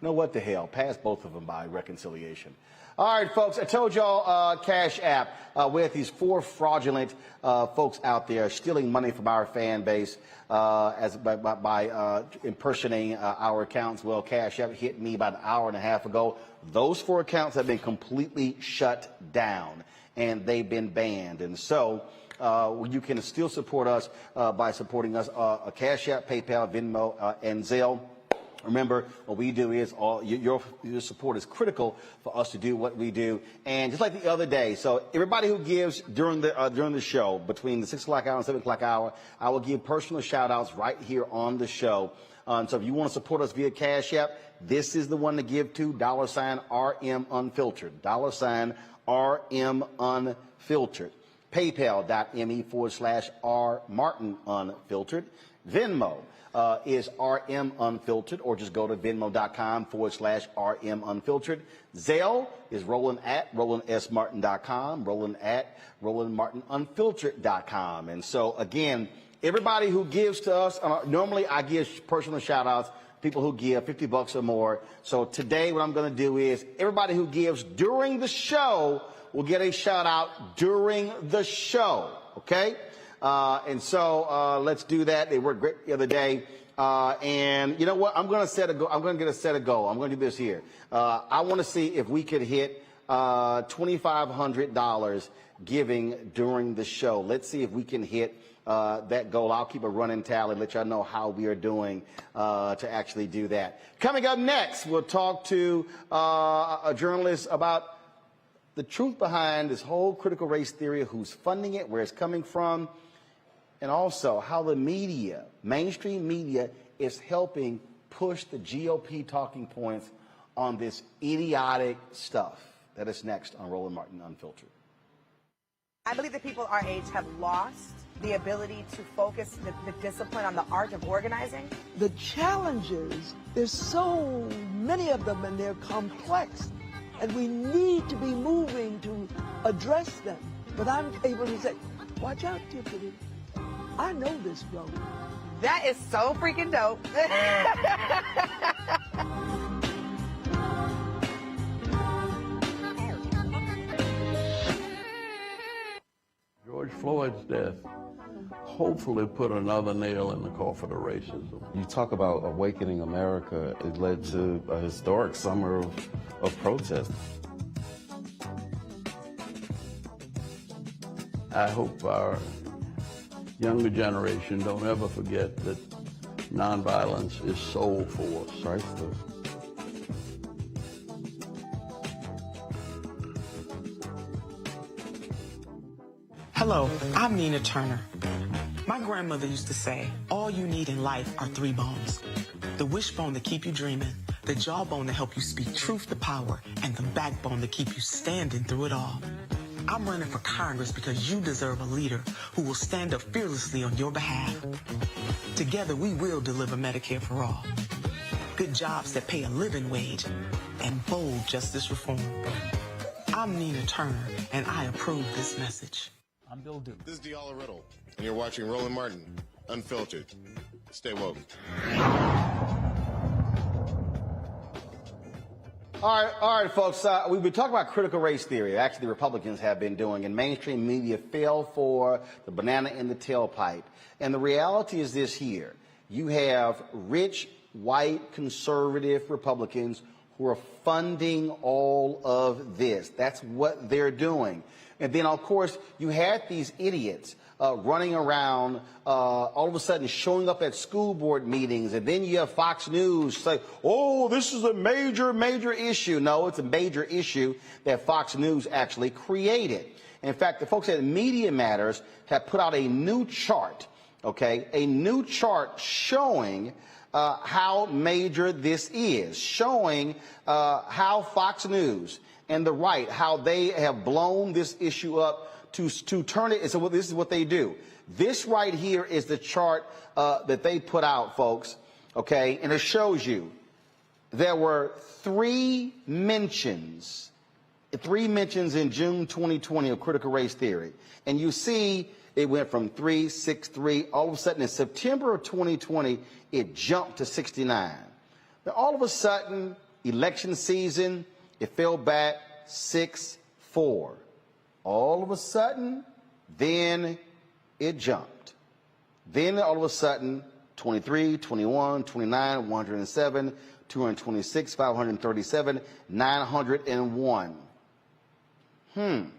No, what the hell? Pass both of them by reconciliation. All right, folks, I told y'all Cash App. We have these 4 fraudulent folks out there stealing money from our fan base by impersonating our accounts. Well, Cash App hit me about an hour and a half ago. Those 4 accounts have been completely shut down, and they've been banned. And so you can still support us by supporting us Cash App, PayPal, Venmo, and Zelle. Remember, what we do is your support is critical for us to do what we do. And just like the other day, so everybody who gives during the show, between the 6 o'clock hour and 7 o'clock hour, I will give personal shout outs right here on the show. So if you want to support us via Cash App, this is the one to give to, $RM Unfiltered, $RM Unfiltered. PayPal.me/R Martin Unfiltered. Venmo is RM Unfiltered, or just go to venmo.com/RM Unfiltered. Zelle is Roland at RolandSMartin.com, Roland at RolandMartinUnfiltered.com. And so, again, everybody who gives to us, normally I give personal shout outs, people who give $50 or more. So today what I'm going to do is everybody who gives during the show will get a shout out during the show. Okay? And so let's do that. They worked great the other day. And you know what? I'm going to set a goal. I'm going to get a set a goal. I'm going to do this here. I want to see if we could hit $2,500 giving during the show. Let's see if we can hit that goal. I'll keep a running tally, let y'all know how we are doing to actually do that. Coming up next, we'll talk to a journalist about the truth behind this whole critical race theory, who's funding it, where it's coming from, and also how the media, mainstream media, is helping push the GOP talking points on this idiotic stuff. That is next on Roland Martin Unfiltered. I believe that people our age have lost the ability to focus the discipline on the art of organizing. The challenges, there's so many of them and they're complex. And we need to be moving to address them. But I'm able to say, watch out, Tiffany. I know this road. That is so freaking dope. George Floyd's death hopefully put another nail in the coffin of racism. You talk about awakening America. It led to a historic summer of protest. I hope our younger generation don't ever forget that nonviolence is soul force. Priceless. Hello, I'm Nina Turner. My grandmother used to say, all you need in life are 3 bones. The wishbone to keep you dreaming, the jawbone to help you speak truth to power, and the backbone to keep you standing through it all. I'm running for Congress because you deserve a leader who will stand up fearlessly on your behalf. Together, we will deliver Medicare for all, good jobs that pay a living wage, and bold justice reform. I'm Nina Turner, and I approve this message. I'm Bill Duke. This is Diala Riddle, and you're watching Roland Martin, Unfiltered. Stay woke. All right, folks. We've been talking about critical race theory. Actually, the Republicans have been doing, and mainstream media fell for the banana in the tailpipe. And the reality is this here. You have rich, white, conservative Republicans who are funding all of this. That's what they're doing. And then, of course, you had these idiots running around, all of a sudden showing up at school board meetings, and then you have Fox News say, oh, this is a major, major issue. No, it's a major issue that Fox News actually created. In fact, the folks at Media Matters have put out a new chart, okay, a new chart showing how major this is, showing how Fox News and the right, how they have blown this issue up to turn it. So this is what they do. This right here is the chart that they put out, folks, okay? And it shows you there were 3 mentions in June 2020 of critical race theory. And you see it went from 3, 6, 3. All of a sudden in September of 2020, it jumped to 69. Then all of a sudden, election season, it fell back 6, 4. All of a sudden, then it jumped. Then all of a sudden, 23, 21, 29, 107, 226, 537, 901. Do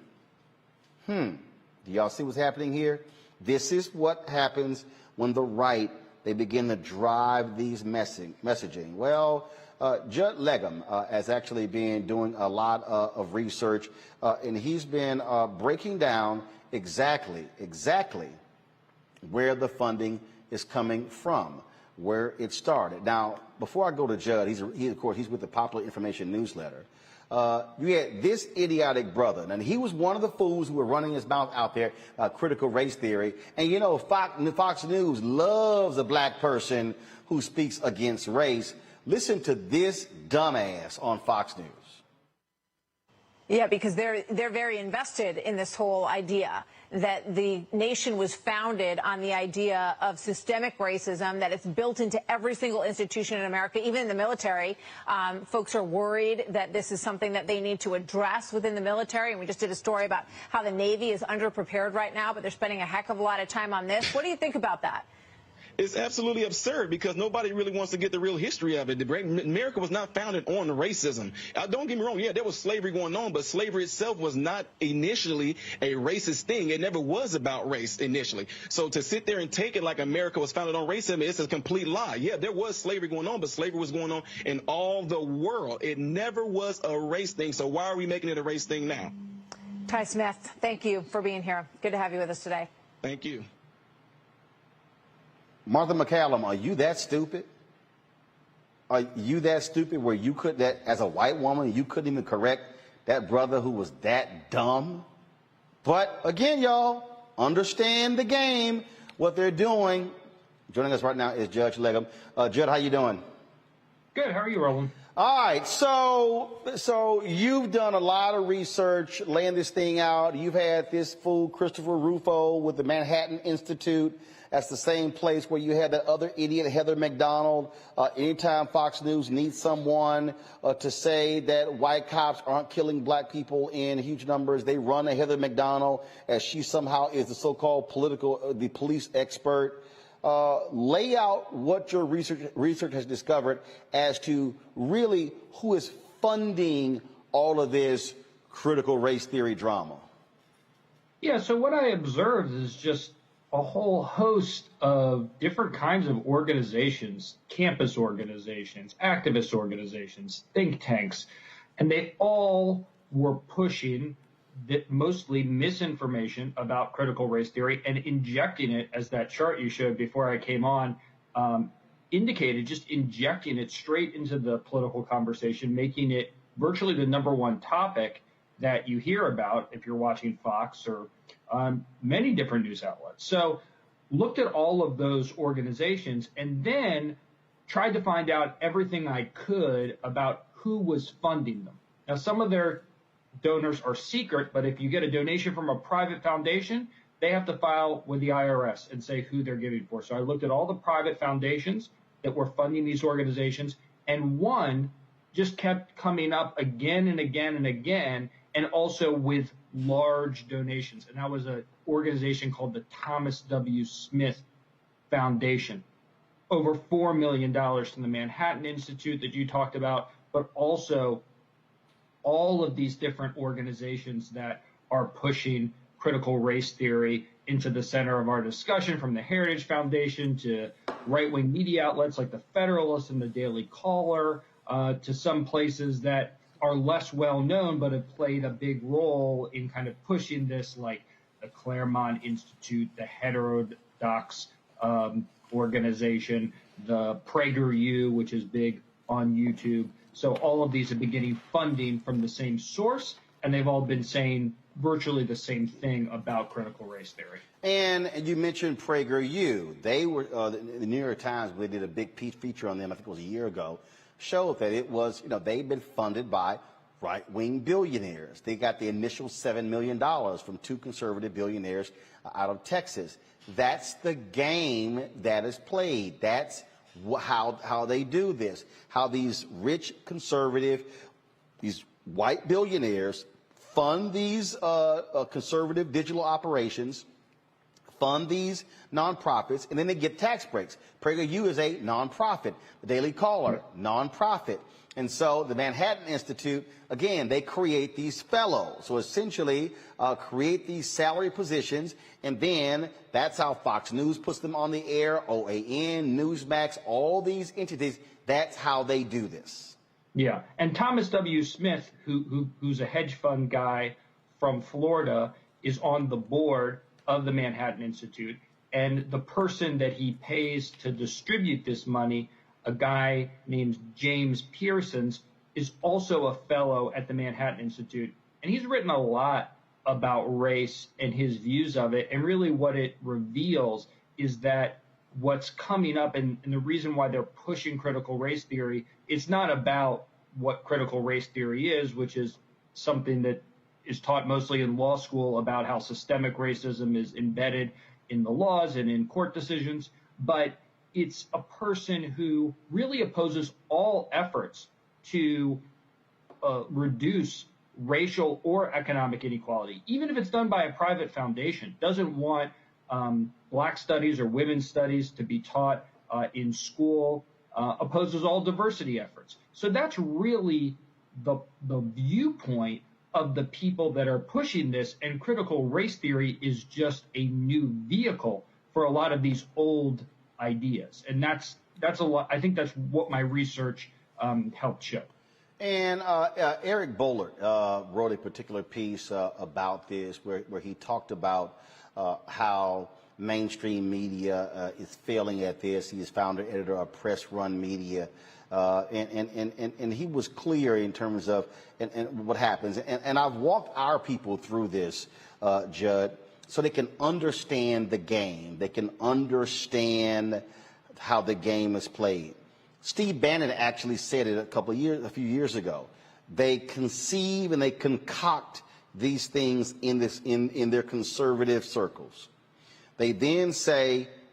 y'all see what's happening here? This is what happens when the right, they begin to drive these messaging. Well, Judd Legum has actually been doing a lot of research, and he's been breaking down exactly where the funding is coming from, where it started. Now, before I go to Judd, he's with the Popular Information Newsletter. You had this idiotic brother, and he was one of the fools who were running his mouth out there, critical race theory. And you know, Fox News loves a black person who speaks against race. Listen to this dumbass on Fox News. Yeah, because they're very invested in this whole idea that the nation was founded on the idea of systemic racism, that it's built into every single institution in America, even in the military. Folks are worried that this is something that they need to address within the military. And we just did a story about how the Navy is underprepared right now, but they're spending a heck of a lot of time on this. What do you think about that? It's absolutely absurd because nobody really wants to get the real history of it. America was not founded on racism. Don't get me wrong. Yeah, there was slavery going on, but slavery itself was not initially a racist thing. It never was about race initially. So to sit there and take it like America was founded on racism, it's a complete lie. Yeah, there was slavery going on, but slavery was going on in all the world. It never was a race thing. So why are we making it a race thing now? Ty Smith, thank you for being here. Good to have you with us today. Thank you. Martha McCallum, are you that stupid? Are you that stupid where you could, that as a white woman, you couldn't even correct that brother who was that dumb? But again, y'all, understand the game, what they're doing. Joining us right now is Judge Legum. Judd, how you doing? Good. How are you, Roland? All right, so you've done a lot of research, laying this thing out. You've had this fool Christopher Rufo with the Manhattan Institute. That's the same place where you had that other idiot Heather McDonald. Anytime Fox News needs someone to say that white cops aren't killing black people in huge numbers, they run to Heather McDonald as she somehow is the so-called the police expert. Lay out what your research has discovered as to really who is funding all of this critical race theory drama. Yeah, so what I observed is just a whole host of different kinds of organizations, campus organizations, activist organizations, think tanks, and they all were pushing mostly misinformation about critical race theory and injecting it, as that chart you showed before I came on indicated, just injecting it straight into the political conversation, making it virtually the #1 topic that you hear about if you're watching Fox or many different news outlets. So looked at all of those organizations and then tried to find out everything I could about who was funding them. Now, some of their donors are secret, but if you get a donation from a private foundation, they have to file with the IRS and say who they're giving for. So I looked at all the private foundations that were funding these organizations, and one just kept coming up again and again and again, and also with large donations. And that was an organization called the Thomas W. Smith Foundation. Over $4 million from the Manhattan Institute that you talked about, but also all of these different organizations that are pushing critical race theory into the center of our discussion, from the Heritage Foundation to right-wing media outlets like the Federalist and the Daily Caller, to some places that are less well-known but have played a big role in kind of pushing this, like the Claremont Institute, the Heterodox organization, the PragerU, which is big on YouTube. So all of these have been getting funding from the same source, and they've all been saying virtually the same thing about critical race theory. And you mentioned PragerU. They were, the New York Times, they did a big feature on them, I think it was a year ago, showed that it was, they've been funded by right-wing billionaires. They got the initial $7 million from 2 conservative billionaires out of Texas. That's the game that is played. That's how they do this, how these rich conservative, these white billionaires fund these conservative digital operations, fund these nonprofits, and then they get tax breaks. PragerU is a nonprofit. The Daily Caller, nonprofit. And so the Manhattan Institute, again, they create these fellows. So essentially create these salary positions, and then that's how Fox News puts them on the air, OAN, Newsmax, all these entities. That's how they do this. Yeah, and Thomas W. Smith, who's a hedge fund guy from Florida, is on the board of the Manhattan Institute. And the person that he pays to distribute this money, a guy named James Pearsons, is also a fellow at the Manhattan Institute. And he's written a lot about race and his views of it. And really what it reveals is that what's coming up and the reason why they're pushing critical race theory, it's not about what critical race theory is, which is something that is taught mostly in law school about how systemic racism is embedded in the laws and in court decisions, but it's a person who really opposes all efforts to reduce racial or economic inequality, even if it's done by a private foundation. Doesn't want black studies or women's studies to be taught in school, opposes all diversity efforts. So that's really the viewpoint of the people that are pushing this, and critical race theory is just a new vehicle for a lot of these old ideas. And that's a lot. I think that's what my research helped show. And Eric Bollert wrote a particular piece about this where he talked about how mainstream media is failing at this. He is founder, editor of Press Run Media. And he was clear in terms of and what happens. And I've walked our people through this, Judd, so they can understand the game. They can understand how the game is played. Steve Bannon actually said it a few years ago. They conceive and they concoct these things in their conservative circles. They then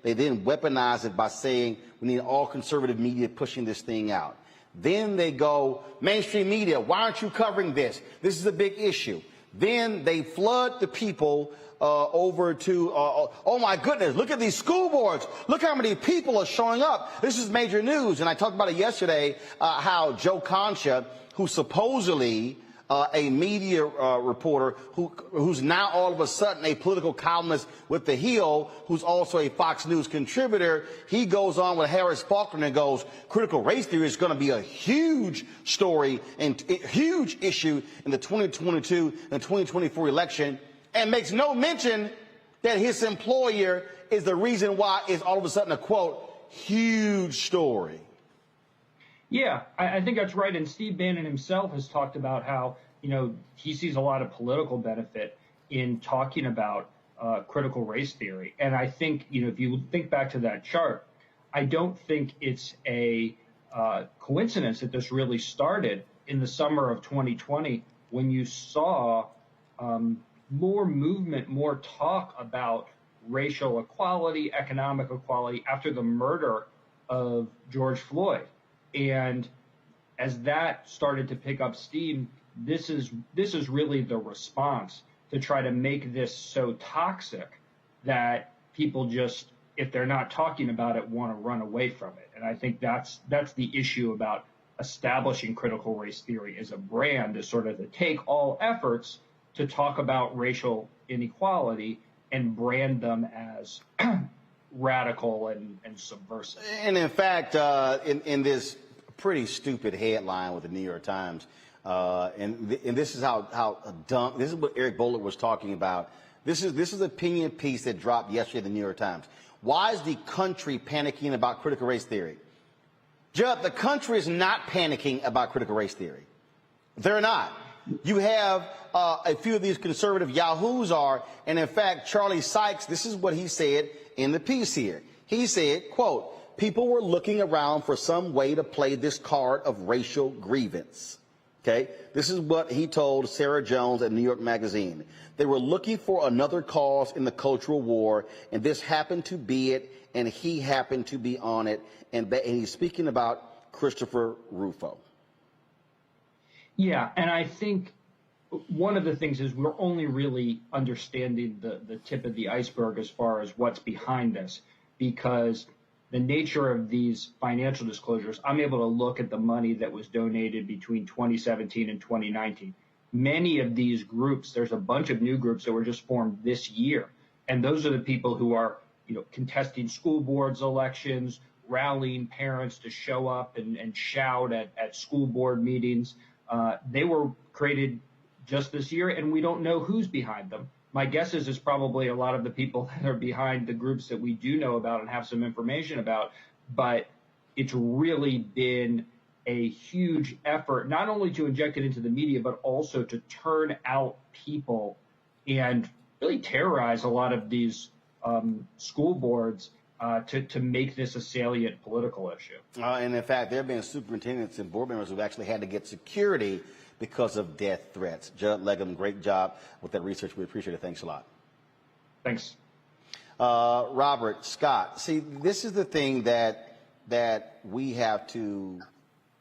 weaponize it by saying we need all conservative media pushing this thing out. Then they go, mainstream media, why aren't you covering this? This is a big issue. Then they flood the people over to, oh my goodness, look at these school boards. Look how many people are showing up. This is major news. And I talked about it yesterday, how Joe Concha, who supposedly a media reporter who's now all of a sudden a political columnist with The Hill, who's also a Fox News contributor, he goes on with Harris Faulkner and goes, critical race theory is going to be a huge story and a huge issue in the 2022 and 2024 election, and makes no mention that his employer is the reason why it's all of a sudden a, quote, huge story. Yeah, I think that's right. And Steve Bannon himself has talked about how, he sees a lot of political benefit in talking about critical race theory. And I think, if you think back to that chart, I don't think it's a coincidence that this really started in the summer of 2020 when you saw more movement, more talk about racial equality, economic equality after the murder of George Floyd. And as that started to pick up steam, this is really the response to try to make this so toxic that people just, if they're not talking about it, want to run away from it. And I think that's the issue about establishing critical race theory as a brand, is sort of to take all efforts to talk about racial inequality and brand them as radical and subversive. And in fact, in this pretty stupid headline with the New York Times, and this is how dumb. This is what Eric Boehlert was talking about. This is an opinion piece that dropped yesterday in the New York Times. Why is the country panicking about critical race theory? Judd, the country is not panicking about critical race theory. They're not. You have a few of these conservative yahoos are, and in fact, Charlie Sykes, this is what he said in the piece here. He said, quote, people were looking around for some way to play this card of racial grievance. Okay, this is what he told Sarah Jones at New York Magazine. They were looking for another cause in the cultural war, and this happened to be it, and he happened to be on it, and he's speaking about Christopher Rufo. Yeah, and I think one of the things is we're only really understanding the tip of the iceberg as far as what's behind this, because the nature of these financial disclosures, I'm able to look at the money that was donated between 2017 and 2019. Many of these groups, there's a bunch of new groups that were just formed this year. And those are the people who are, contesting school boards elections, rallying parents to show up and shout at school board meetings. They were created just this year, and we don't know who's behind them. My guess is it's probably a lot of the people that are behind the groups that we do know about and have some information about, but it's really been a huge effort, not only to inject it into the media, but also to turn out people and really terrorize a lot of these school boards to make this a salient political issue. And in fact, there have been superintendents and board members who've actually had to get security because of death threats. Judd Legum, great job with that research. We appreciate it. Thanks a lot. Thanks. Robert, Scott, see, this is the thing that we have to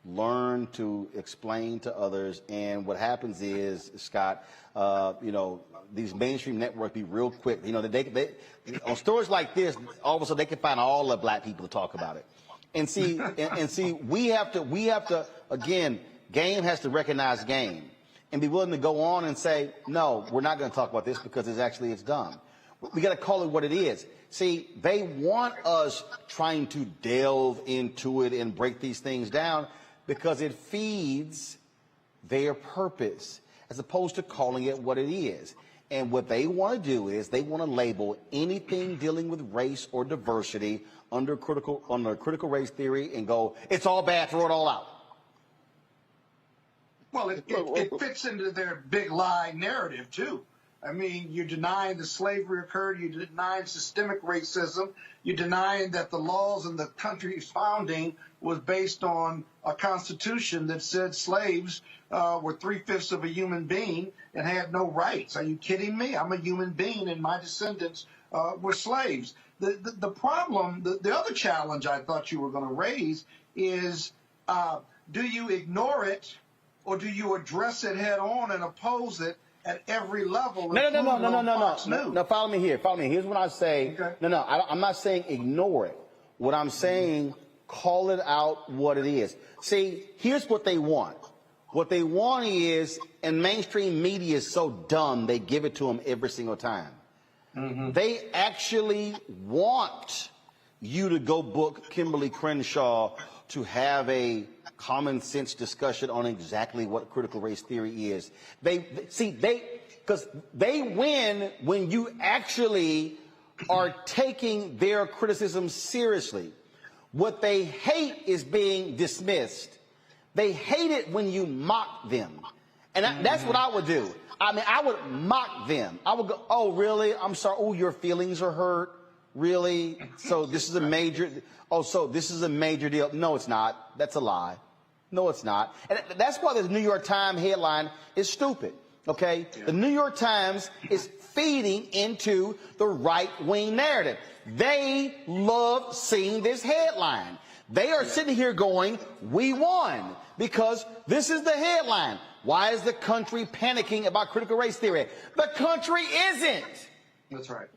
learn to explain to others. And what happens is, Scott, these mainstream networks be real quick. They on stories like this, all of a sudden they can find all the black people to talk about it. And see, we have to again. Game has to recognize game and be willing to go on and say, no, we're not going to talk about this because it's dumb. We got to call it what it is. See, they want us trying to delve into it and break these things down because it feeds their purpose as opposed to calling it what it is. And what they want to do is they want to label anything dealing with race or diversity under critical race theory and go, it's all bad, throw it all out. Well, it fits into their big lie narrative, too. I mean, you're denying that slavery occurred. You're denying systemic racism. You're denying that the laws in the country's founding was based on a constitution that said slaves were 3/5 of a human being and had no rights. Are you kidding me? I'm a human being and my descendants were slaves. The problem, the other challenge I thought you were going to raise is, do you ignore it or do you address it head on and oppose it at every level? No, follow me here. Here's what I say. Okay. I'm not saying ignore it. What I'm saying, call it out what it is. See, here's what they want. What they want is, and mainstream media is so dumb, they give it to them every single time. Mm-hmm. They actually want you to go book Kimberly Crenshaw to have a common sense discussion on exactly what critical race theory is. Because they win when you actually are taking their criticism seriously. What they hate is being dismissed. They hate it when you mock them. And that's what I would do. I mean, I would mock them. I would go, oh, really? I'm sorry. Oh, your feelings are hurt? Really? So this is a major deal. No, it's not. That's a lie. No, it's not. And that's why the New York Times headline is stupid. Okay? Yeah. The New York Times is feeding into the right-wing narrative. They love seeing this headline. They are sitting here going, we won, because this is the headline. Why is the country panicking about critical race theory? The country isn't. That's right.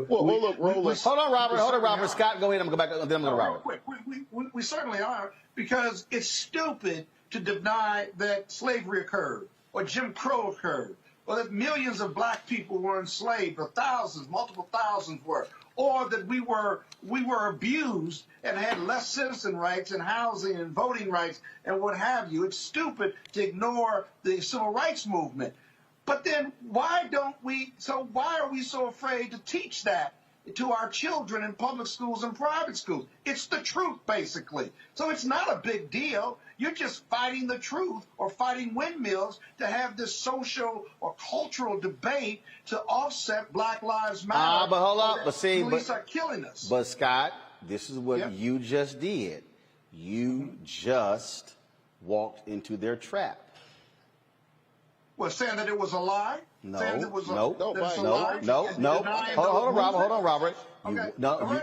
Hold on, Robert. Scott, go ahead. I'm going to go back. Then I'm going to Robert. Real quick. We certainly are, because it's stupid to deny that slavery occurred or Jim Crow occurred, or that millions of black people were enslaved, or thousands, multiple thousands were, or that we were abused and had less citizen rights and housing and voting rights and what have you. It's stupid to ignore the civil rights movement. But then why are we so afraid to teach that to our children in public schools and private schools? It's the truth, basically. So it's not a big deal. You're just fighting the truth or fighting windmills to have this social or cultural debate to offset Black Lives Matter. But hold up. Police are killing us. But Scott, this is what you just did. You just walked into their trap. Well, saying that it was a lie? No. Hold on, Robert. Okay.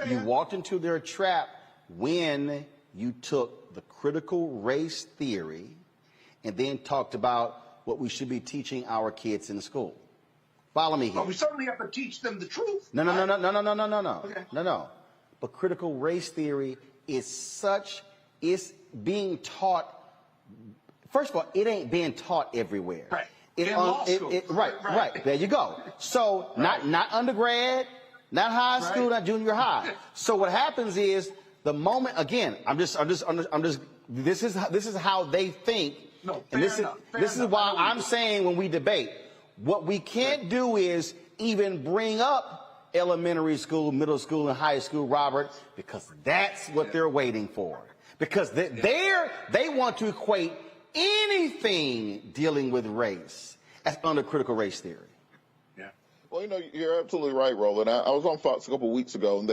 You walked into their trap when you took the critical race theory and then talked about what we should be teaching our kids in school. Follow me here. But we certainly have to teach them the truth. No. Okay. No. But critical race theory is being taught. First of all, it ain't being taught everywhere. Right. Right. There you go. So not undergrad, not high school, not junior high. So what happens is the moment again. This is how they think. No, and this is why I'm saying when we debate, what we can't do is even bring up elementary school, middle school, and high school, Robert, because that's what they're waiting for. Because they want to equate anything dealing with race as under critical race theory. Well, you're absolutely right, Roland. I was on Fox a couple of weeks ago, and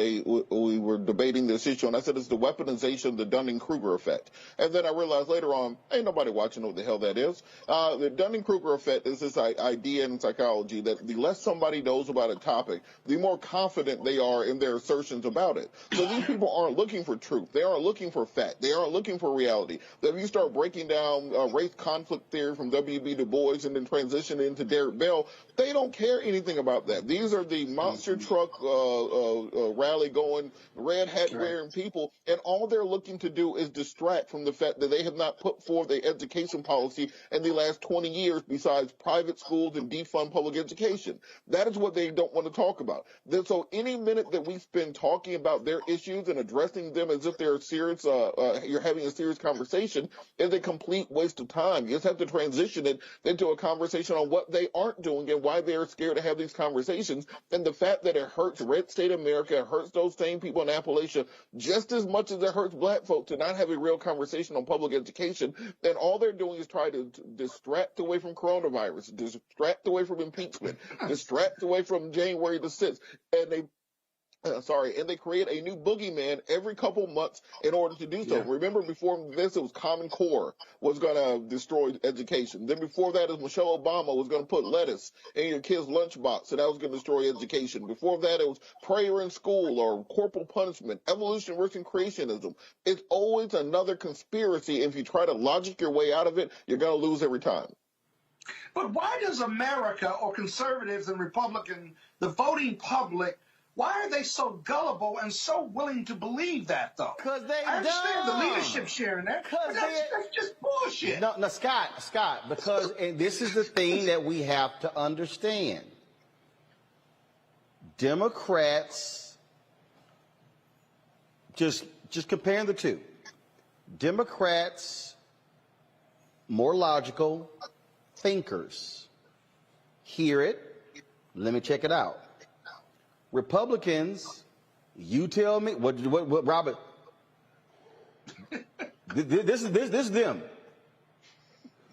we were debating this issue, and I said it's the weaponization of the Dunning-Kruger effect. And then I realized later on, ain't nobody watching what the hell that is. The Dunning-Kruger effect is this idea in psychology that the less somebody knows about a topic, the more confident they are in their assertions about it. So these people aren't looking for truth. They aren't looking for fact. They aren't looking for reality. That if you start breaking down race conflict theory from W.B. Du Bois and then transition into Derek Bell, they don't care anything about that. These are the monster truck rally going, red hat wearing people, and all they're looking to do is distract from the fact that they have not put forth an education policy in the last 20 years besides private schools and defund public education. That is what they don't want to talk about. So any minute that we spend talking about their issues and addressing them as if they're serious, you're having a serious conversation, is a complete waste of time. You just have to transition it into a conversation on what they aren't doing and why they're scared to have these conversations, and the fact that it hurts red state America, it hurts those same people in Appalachia just as much as it hurts black folk to not have a real conversation on public education. And all they're doing is try to distract away from coronavirus, distract away from impeachment, distract away from January the 6th, and and they create a new boogeyman every couple months in order to do so. Remember, before this, it was Common Core was going to destroy education. Then before that, it was Michelle Obama was going to put lettuce in your kid's lunchbox, and that was going to destroy education. Before that, it was prayer in school or corporal punishment, evolution versus creationism. It's always another conspiracy. If you try to logic your way out of it, you're going to lose every time. But why does America, or conservatives and Republican, the voting public, why are they so gullible and so willing to believe that, though? Because I understand the leadership sharing that, but that's just bullshit. No, Scott, because and this is the thing that we have to understand. Democrats, just comparing the two. Democrats, more logical thinkers. Hear it. Let me check it out. Republicans, you tell me what Robert. This is them.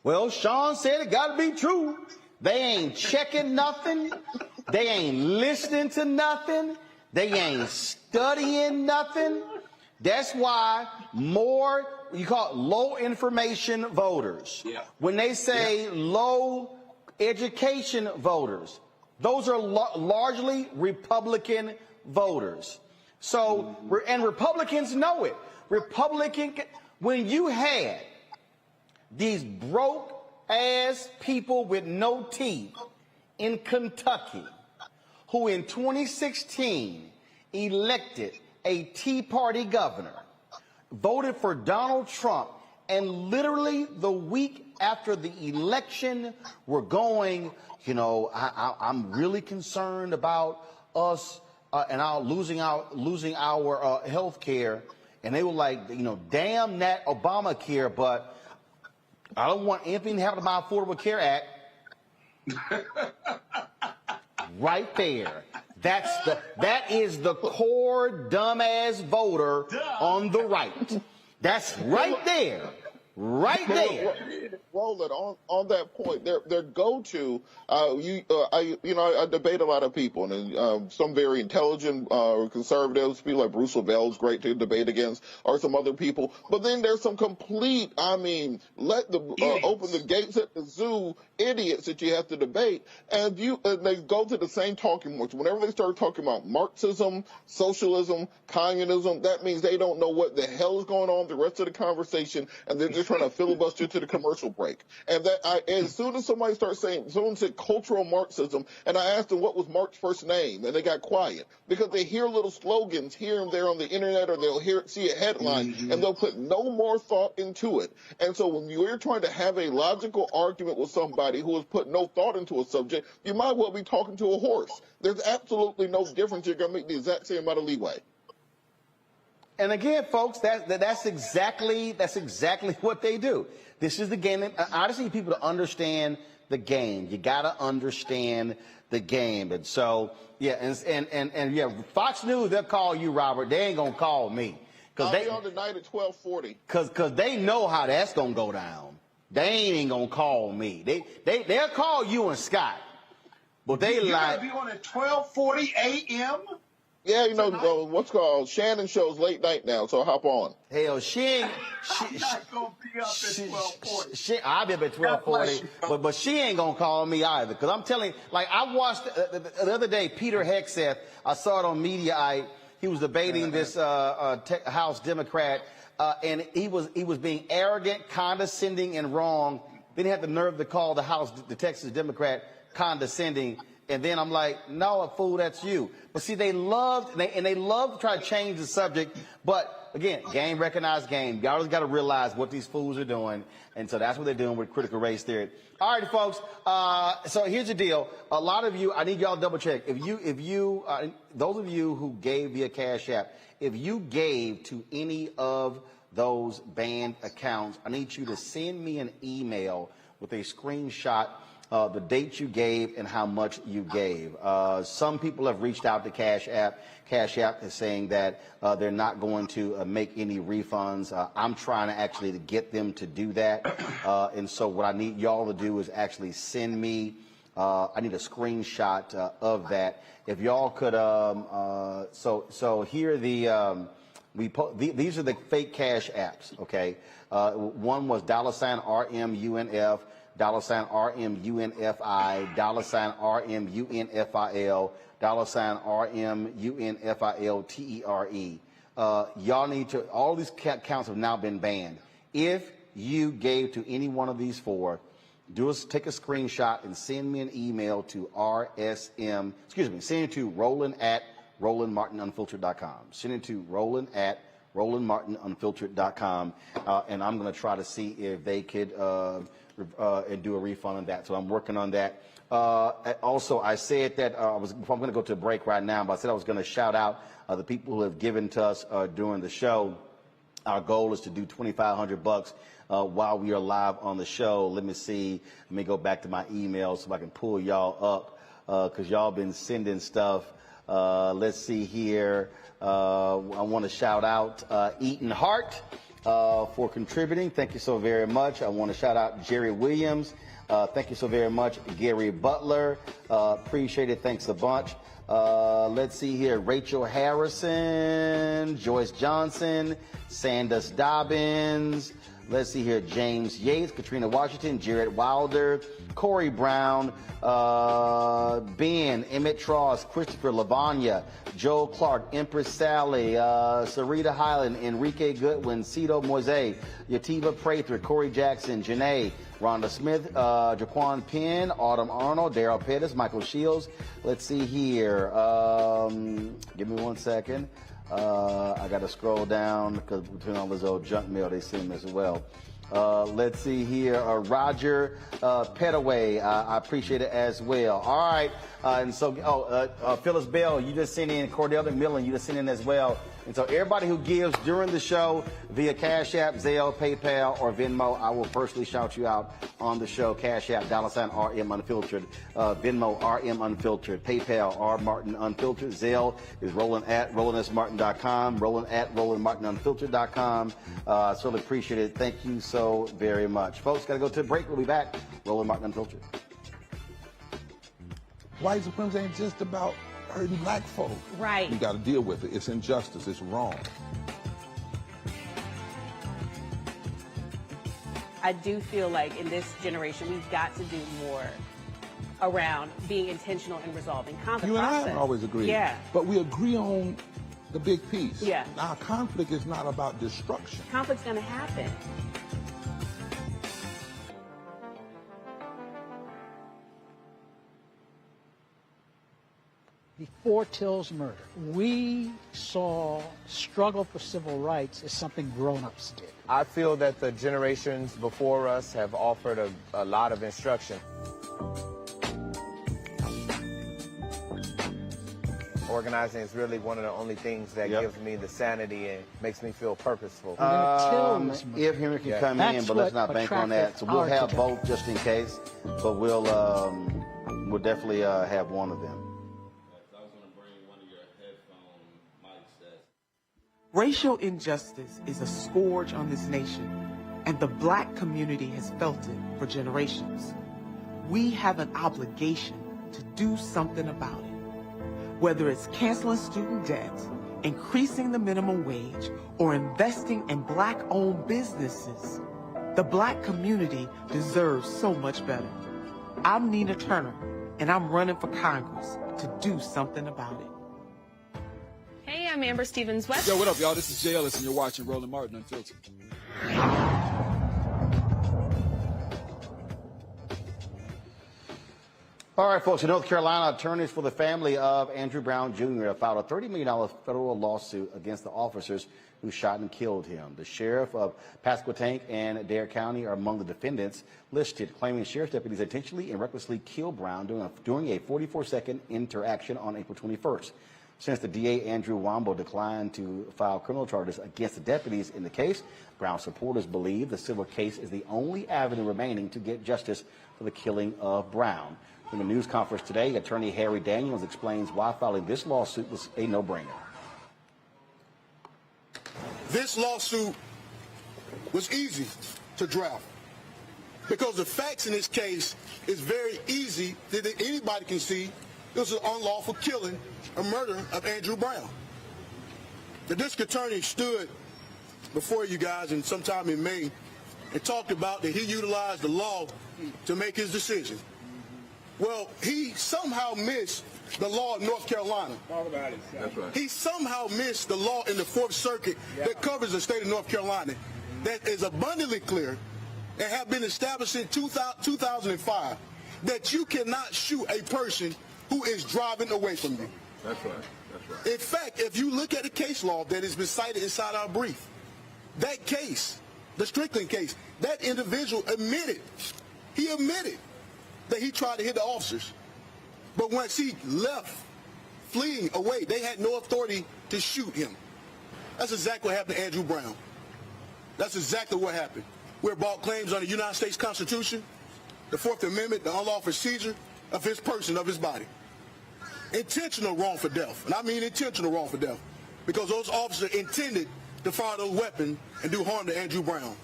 Well, Sean said it got to be true. They ain't checking nothing. They ain't listening to nothing. They ain't studying nothing. That's why more, you call it low information voters. Yeah. When they say low education voters, those are largely Republican voters. So, and Republicans know it. When you had these broke ass people with no teeth in Kentucky who in 2016 elected a Tea Party governor, voted for Donald Trump, and literally the week after the election were going, you know, I'm really concerned about us and losing our health care. And they were like, you know, damn that Obamacare, but I don't want anything to happen to my Affordable Care Act. Right there. That is the core dumbass voter on the right. That's right there. Right there. Roland, on that point, their go-to, I debate a lot of people, and some very intelligent conservatives, people like Bruce Lavelle is great to debate against, or some other people. But then there's some complete, open the gates at the zoo idiots that you have to debate, and they go to the same talking points. Whenever they start talking about Marxism, socialism, communism, that means they don't know what the hell is going on the rest of the conversation, and they're just trying to filibuster to the commercial break. And as soon as somebody starts saying, someone said cultural Marxism, and I asked them what was Marx's first name, and they got quiet because they hear little slogans here and there on the internet, or they'll see a headline, and they'll put no more thought into it. And so when you're trying to have a logical argument with somebody who has put no thought into a subject, you might well be talking to a horse. There's absolutely no difference. You're going to make the exact same amount of leeway. And again, folks, that's exactly what they do. This is the game. I just need people to understand the game. You got to understand the game. And so, yeah, and yeah, Fox News, they'll call you, Robert. They ain't gonna call me. I'll be on tonight at 12:40. Cause they know how that's gonna go down. They ain't gonna call me. They'll call you and Scott. But You're gonna be on at 12:40 a.m.? Yeah, you know, what's called Shannon show's late night now, so hop on. Hell, she I'm not gonna be up at 12:40. I'll be up at 12:40, but she ain't gonna call me either. Because I'm telling you, like I watched the other day, Peter Hegseth. I saw it on Mediaite. He was debating this House Democrat, and he was being arrogant, condescending, and wrong. Then he had the nerve to call the Texas Democrat condescending. And then I'm like, no, fool, that's you. But see, they love to try to change the subject. But again, game recognized game. You always got to realize what these fools are doing. And so that's what they're doing with critical race theory. All right, folks. So here's the deal. A lot of you, I need y'all to double check. Those of you who gave via Cash App, if you gave to any of those banned accounts, I need you to send me an email with a screenshot the date you gave and how much you gave. Some people have reached out to Cash App. Cash App is saying that they're not going to make any refunds. I'm trying to actually to get them to do that. And so what I need y'all to do is actually send me I need a screenshot of that. If y'all could, so here the these are the fake cash apps. Okay, one was $RMUNF, $RMUNFI, $RMUNFIL, $RMUNFILTERE. Y'all need to. All these accounts have now been banned. If you gave to any one of these four, take a screenshot and send me an email to send it to Roland at RolandMartinUnfiltered.com. Send it to Roland at RolandMartinUnfiltered.com, and I'm going to try to see if they could and do a refund on that. So I'm working on that. Also, I said that I'm going to go to a break right now, but I said I was going to shout out the people who have given to us during the show. Our goal is to do $2,500 while we are live on the show. Let me see. Let me go back to my email so I can pull y'all up because y'all been sending stuff. Let's see here. I want to shout out Eaton Hart for contributing. Thank you so very much. I want to shout out Jerry Williams. Thank you so very much. Gary Butler. Appreciate it. Thanks a bunch. Let's see here. Rachel Harrison, Joyce Johnson, Sandus Dobbins. Let's see here. James Yates, Katrina Washington, Jared Wilder, Corey Brown, Ben, Emmett Tross, Christopher Lavanya, Joel Clark, Empress Sally, Sarita Highland, Enrique Goodwin, Cito Moise, Yativa Prather, Corey Jackson, Janae, Rhonda Smith, Jaquan Penn, Autumn Arnold, Daryl Pettis, Michael Shields. Let's see here. Give me 1 second. I got to scroll down because between all this old junk mail they send me as well. Let's see here. Roger Petaway, I appreciate it as well. All right. And so, Phyllis Bell, you just sent in. Cordell McMillan, you just sent in as well. And so everybody who gives during the show via Cash App, Zelle, PayPal, or Venmo, I will personally shout you out on the show. Cash App, $RM Unfiltered. Venmo, RM Unfiltered. PayPal, R Martin Unfiltered. Zelle is Roland at RolandSMartin.com. Roland at RolandMartinUnfiltered.com. Certainly appreciate it. Thank you so very much. Folks, got to go to a break. We'll be back. Roland Martin Unfiltered. White supremacy ain't just about hurting black folk. Right. You got to deal with it. It's injustice. It's wrong. I do feel like in this generation, we've got to do more around being intentional in resolving conflict. You and I don't always agree. Yeah. But we agree on the big piece. Yeah. Now, conflict is not about destruction. Conflict's going to happen. Before Till's murder, we saw struggle for civil rights as something grown-ups did. I feel that the generations before us have offered a lot of instruction. Organizing is really one of the only things that gives me the sanity and makes me feel purposeful. If Henry can come in, but let's not bank on that. So we'll have both just in case, but we'll definitely have one of them. Racial injustice is a scourge on this nation, and the black community has felt it for generations. We have an obligation to do something about it. Whether it's canceling student debt, increasing the minimum wage, or investing in black-owned businesses, the black community deserves so much better. I'm Nina Turner, and I'm running for Congress to do something about it. Hey, I'm Amber Stevens-West. Yo, what up, y'all? This is Jay Ellis, and you're watching Roland Martin Unfiltered. All right, folks. In North Carolina, attorneys for the family of Andrew Brown Jr. have filed a $30 million federal lawsuit against the officers who shot and killed him. The sheriff of Pasquotank and Dare County are among the defendants listed, claiming sheriff's deputies intentionally and recklessly killed Brown during a 44-second interaction on April 21st. Since the DA, Andrew Wombo, declined to file criminal charges against the deputies in the case, Brown supporters believe the civil case is the only avenue remaining to get justice for the killing of Brown. In a news conference today, attorney Harry Daniels explains why filing this lawsuit was a no-brainer. This lawsuit was easy to draft. Because the facts in this case is very easy that anybody can see. This is an unlawful killing, a murder of Andrew Brown. The district attorney stood before you guys in sometime in May and talked about that he utilized the law to make his decision. Well, he somehow missed the law of North Carolina. Talk about it. That's right. He somehow missed the law in the Fourth Circuit that covers the state of North Carolina that is abundantly clear and have been established in 2005 that you cannot shoot a person who is driving away from you. That's right. That's right. In fact, if you look at the case law that has been cited inside our brief, that case, the Strickland case, that individual admitted that he tried to hit the officers. But once he left, fleeing away, they had no authority to shoot him. That's exactly what happened to Andrew Brown. That's exactly what happened. We're brought claims under the United States Constitution, the Fourth Amendment, the unlawful seizure of his person, of his body. Intentional wrongful death, and I mean intentional wrongful death, because those officers intended to fire those weapons and do harm to Andrew Brown.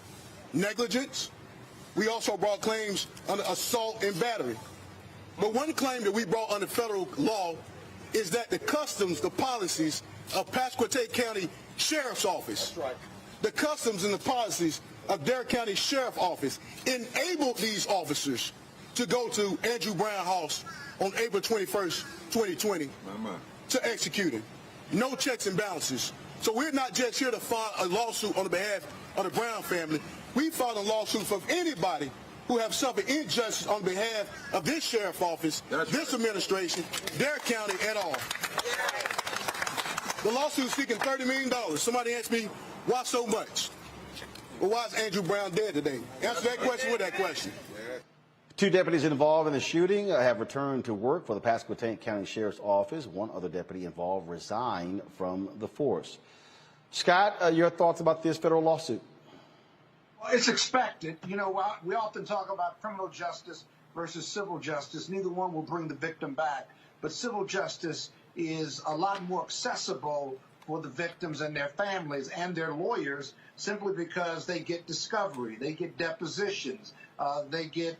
Negligence. We also brought claims under assault and battery. But one claim that we brought under federal law is that the customs, the policies of Pasquotate County Sheriff's Office, the customs and the policies of Dare County Sheriff Office enabled these officers to go to Andrew Brown House on April 21st, 2020 to execute him. No checks and balances. So we're not just here to file a lawsuit on the behalf of the Brown family. We filed a lawsuit for anybody who have suffered injustice on behalf of this sheriff office, this administration, Dare County, et al. The lawsuit is seeking $30 million. Somebody asked me, why so much? Well, why is Andrew Brown dead today? Answer that question with that question. Two deputies involved in the shooting have returned to work for the Pasquotate County Sheriff's Office. One other deputy involved resigned from the force. Scott, your thoughts about this federal lawsuit? Well, it's expected. You know, we often talk about criminal justice versus civil justice. Neither one will bring the victim back. But civil justice is a lot more accessible for the victims and their families and their lawyers simply because they get discovery, they get depositions, they get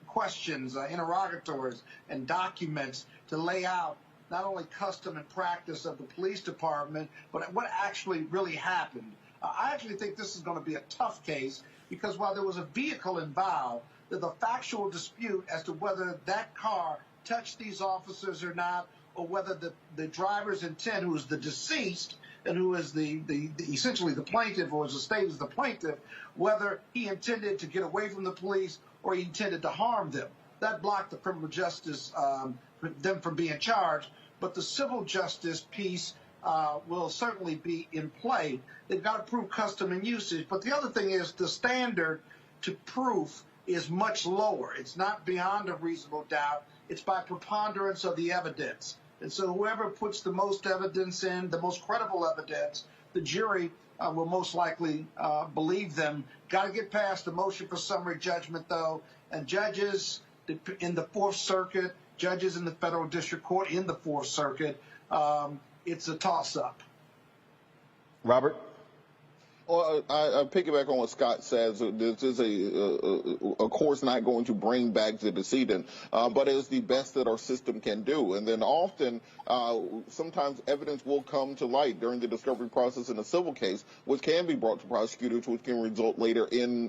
questions, interrogatories, and documents to lay out not only custom and practice of the police department, but what actually really happened. I actually think this is going to be a tough case because while there was a vehicle involved, there's a factual dispute as to whether that car touched these officers or not, or whether the driver's intent, who is the deceased and who is the essentially the plaintiff, or as the state is the plaintiff, whether he intended to get away from the police or he intended to harm them. That blocked the criminal justice, them from being charged. But the civil justice piece will certainly be in play. They've got to prove custom and usage. But the other thing is the standard to proof is much lower. It's not beyond a reasonable doubt. It's by preponderance of the evidence. And so whoever puts the most evidence in, the most credible evidence, the jury will most likely believe them. Got to get past the motion for summary judgment, though. And judges in the Fourth Circuit, judges in the federal district court in the Fourth Circuit, it's a toss-up. Robert? Well, I piggyback on what Scott says. This is of course, not going to bring back the decedent, but it is the best that our system can do. And then often, sometimes evidence will come to light during the discovery process in a civil case, which can be brought to prosecutors, which can result later in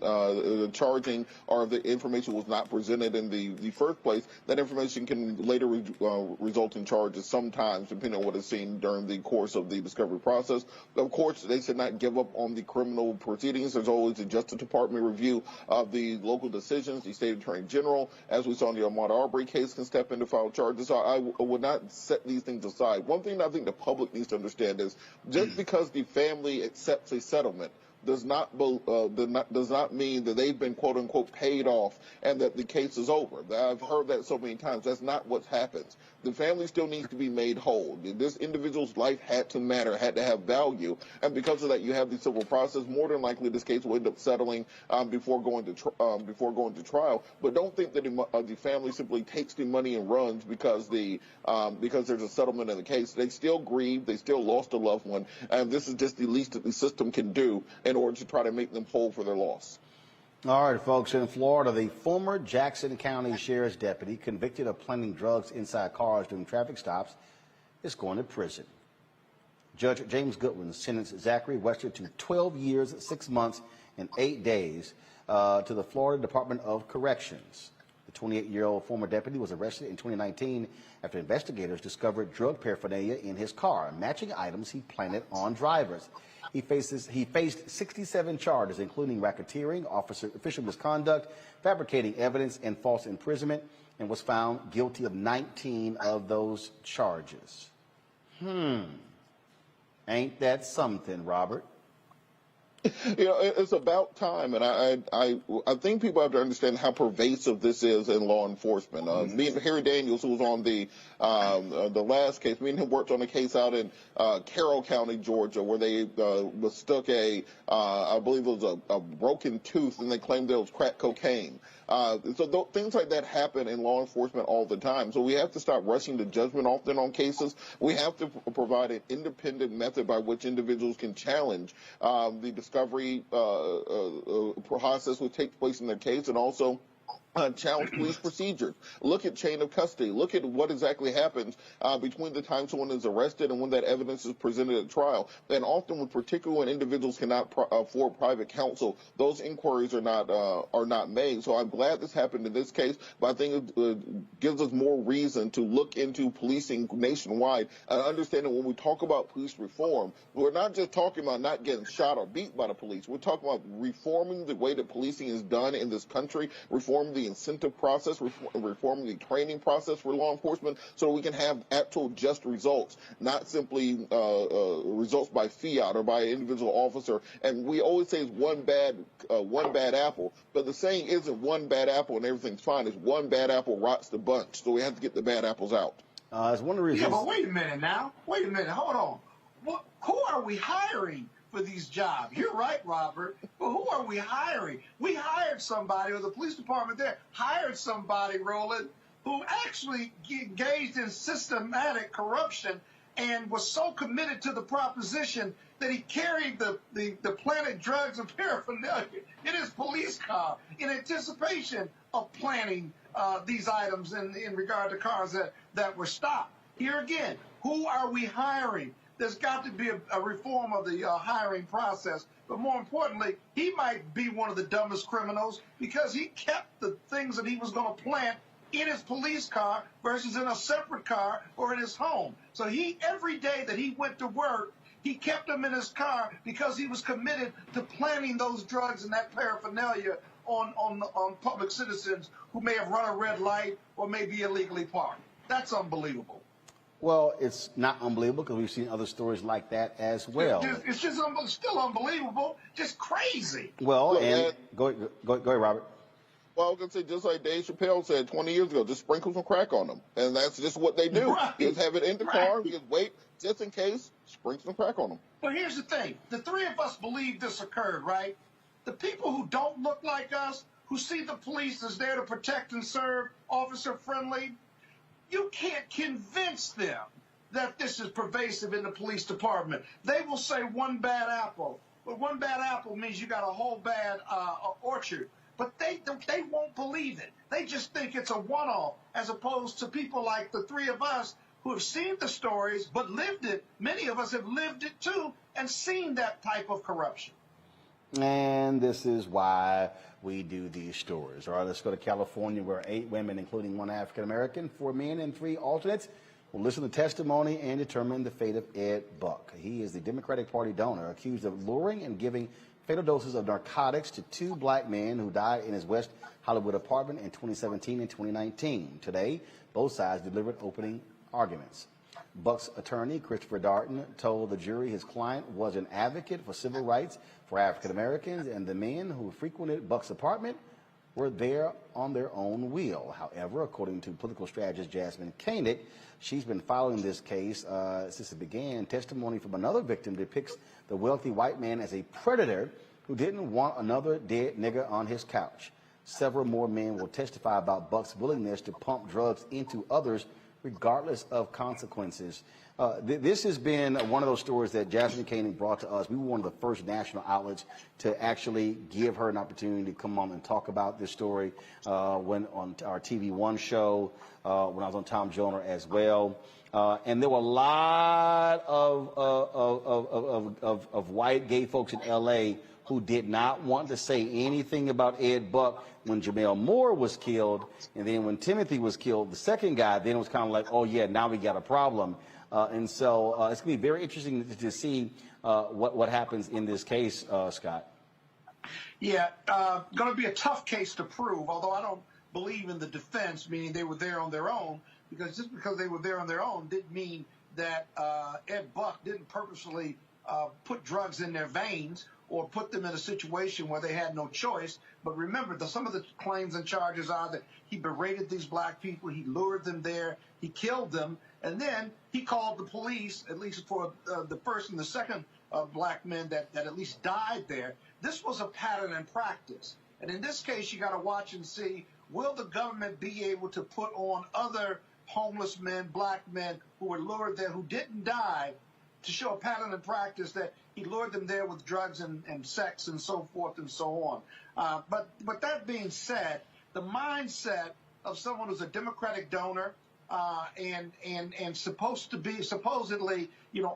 charging, or if the information was not presented in the first place, that information can later result in charges sometimes, depending on what is seen during the course of the discovery process. Of course, they should not give up on the criminal proceedings. There's always a Justice Department review of the local decisions. The State Attorney General, as we saw in the Ahmaud Arbery case, can step in to file charges. So I would not set these things aside. One thing I think the public needs to understand is just because the family accepts a settlement does not mean that they've been quote unquote paid off and that the case is over. I've heard that so many times. That's not what happens. The family still needs to be made whole. This individual's life had to matter, had to have value, and because of that, you have the civil process. More than likely, this case will end up settling before going to trial. But don't think that the family simply takes the money and runs because there's a settlement in the case. They still grieve. They still lost a loved one, and this is just the least that the system can do in order to try to make them whole for their loss. All right, folks, in Florida, the former Jackson County Sheriff's deputy convicted of planting drugs inside cars during traffic stops is going to prison. Judge James Goodwin sentenced Zachary Wester to 12 years, 6 months, and 8 days to the Florida Department of Corrections. The 28-year-old former deputy was arrested in 2019 after investigators discovered drug paraphernalia in his car, matching items he planted on drivers. He faced 67 charges, including racketeering, official misconduct, fabricating evidence, and false imprisonment, and was found guilty of 19 of those charges. Ain't that something, Robert? You know, it's about time, and I think people have to understand how pervasive this is in law enforcement. Me and Harry Daniels, who was on the last case, me and him worked on a case out in Carroll County, Georgia, where they mistook I believe it was a broken tooth, and they claimed it was crack cocaine. So things like that happen in law enforcement all the time. So we have to stop rushing to judgment often on cases. We have to provide an independent method by which individuals can challenge the discovery process which takes place in their case, and also challenge police procedures. Look at chain of custody. Look at what exactly happens between the time someone is arrested and when that evidence is presented at trial. And often, particularly when individuals cannot afford private counsel, those inquiries are not made. So I'm glad this happened in this case, but I think it gives us more reason to look into policing nationwide and understanding when we talk about police reform, we're not just talking about not getting shot or beat by the police. We're talking about reforming the way that policing is done in this country, reforming the incentive process, reforming the training process for law enforcement, so we can have actual just results, not simply results by fiat or by an individual officer. And we always say it's one bad apple, but the saying isn't one bad apple and everything's fine. It's one bad apple rots the bunch. So we have to get the bad apples out. It's one of the reasons. Yeah, but wait a minute now. Wait a minute. Hold on. Who are we hiring for these jobs? You're right, Robert, but who are we hiring? We hired somebody, or the police department there hired somebody, Roland, who actually engaged in systematic corruption and was so committed to the proposition that he carried the planted drugs and paraphernalia in his police car in anticipation of planting these items in regard to cars that were stopped. Here again, who are we hiring? There's got to be a reform of the hiring process. But more importantly, he might be one of the dumbest criminals because he kept the things that he was going to plant in his police car versus in a separate car or in his home. So every day that he went to work, he kept them in his car because he was committed to planting those drugs and that paraphernalia on public citizens who may have run a red light or may be illegally parked. That's unbelievable. Well, it's not unbelievable because we've seen other stories like that as well. It's just still unbelievable, just crazy. Well, and go ahead, Robert. Well, I was going to say, just like Dave Chappelle said 20 years ago, just sprinkle some crack on them. And that's just what they do. Right. Just have it in the car, just wait, just in case, sprinkle some crack on them. But here's the thing. The three of us believe this occurred, right? The people who don't look like us, who see the police as there to protect and serve, officer-friendly, you can't convince them that this is pervasive in the police department. They will say one bad apple. But one bad apple means you got a whole bad orchard. But they won't believe it. They just think it's a one-off, as opposed to people like the three of us who have seen the stories but lived it. Many of us have lived it too and seen that type of corruption. And this is why we do these stories. All right, let's go to California, where 8 women, including 1 African-American, 4 men, and 3 alternates, will listen to testimony and determine the fate of Ed Buck. He is the Democratic Party donor accused of luring and giving fatal doses of narcotics to 2 black men who died in his West Hollywood apartment in 2017 and 2019. Today, both sides delivered opening arguments. Buck's attorney, Christopher Darden, told the jury his client was an advocate for civil rights for African Americans, and the men who frequented Buck's apartment were there on their own will. However, according to political strategist Jasmine Koenig, she's been following this case since it began. Testimony from another victim depicts the wealthy white man as a predator who didn't want another dead nigger on his couch. Several more men will testify about Buck's willingness to pump drugs into others regardless of consequences. This has been one of those stories that Jasmine Koenig brought to us. We were one of the first national outlets to actually give her an opportunity to come on and talk about this story when on our TV One show, when I was on Tom Joyner as well. And there were a lot of white gay folks in L.A. who did not want to say anything about Ed Buck when Jamel Moore was killed, and then when Timothy was killed, the second guy, then it was kind of like, oh yeah, now we got a problem. And so it's going to be very interesting to see what happens in this case, Scott. Yeah, going to be a tough case to prove, although I don't believe in the defense, meaning they were there on their own, because just because they were there on their own didn't mean that Ed Buck didn't purposely put drugs in their veins or put them in a situation where they had no choice. But remember, some of the claims and charges are that he berated these black people, he lured them there, he killed them, and then he called the police, at least for the first and the second black men that at least died there. This was a pattern and practice. And in this case, you got to watch and see, will the government be able to put on other homeless men, black men who were lured there who didn't die, to show a pattern and practice that he lured them there with drugs and sex and so forth and so on. But that being said, the mindset of someone who's a Democratic donor and supposed to be supposedly,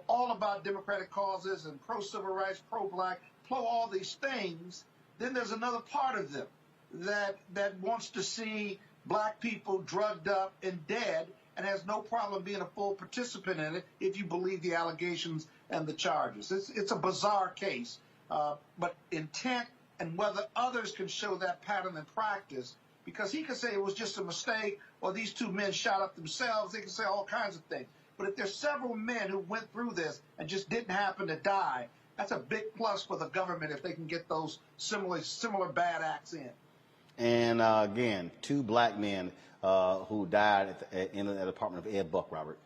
all about Democratic causes and pro-civil rights, pro-black, pro all these things, then there's another part of them that wants to see black people drugged up and dead and has no problem being a full participant in it if you believe the allegations and the charges. It's a bizarre case, but intent and whether others can show that pattern and practice, because he could say it was just a mistake or these two men shot up themselves. They can say all kinds of things. But if there's several men who went through this and just didn't happen to die, that's a big plus for the government if they can get those similar bad acts in. And again, two black men who died in the apartment of Ed Buck, Robert.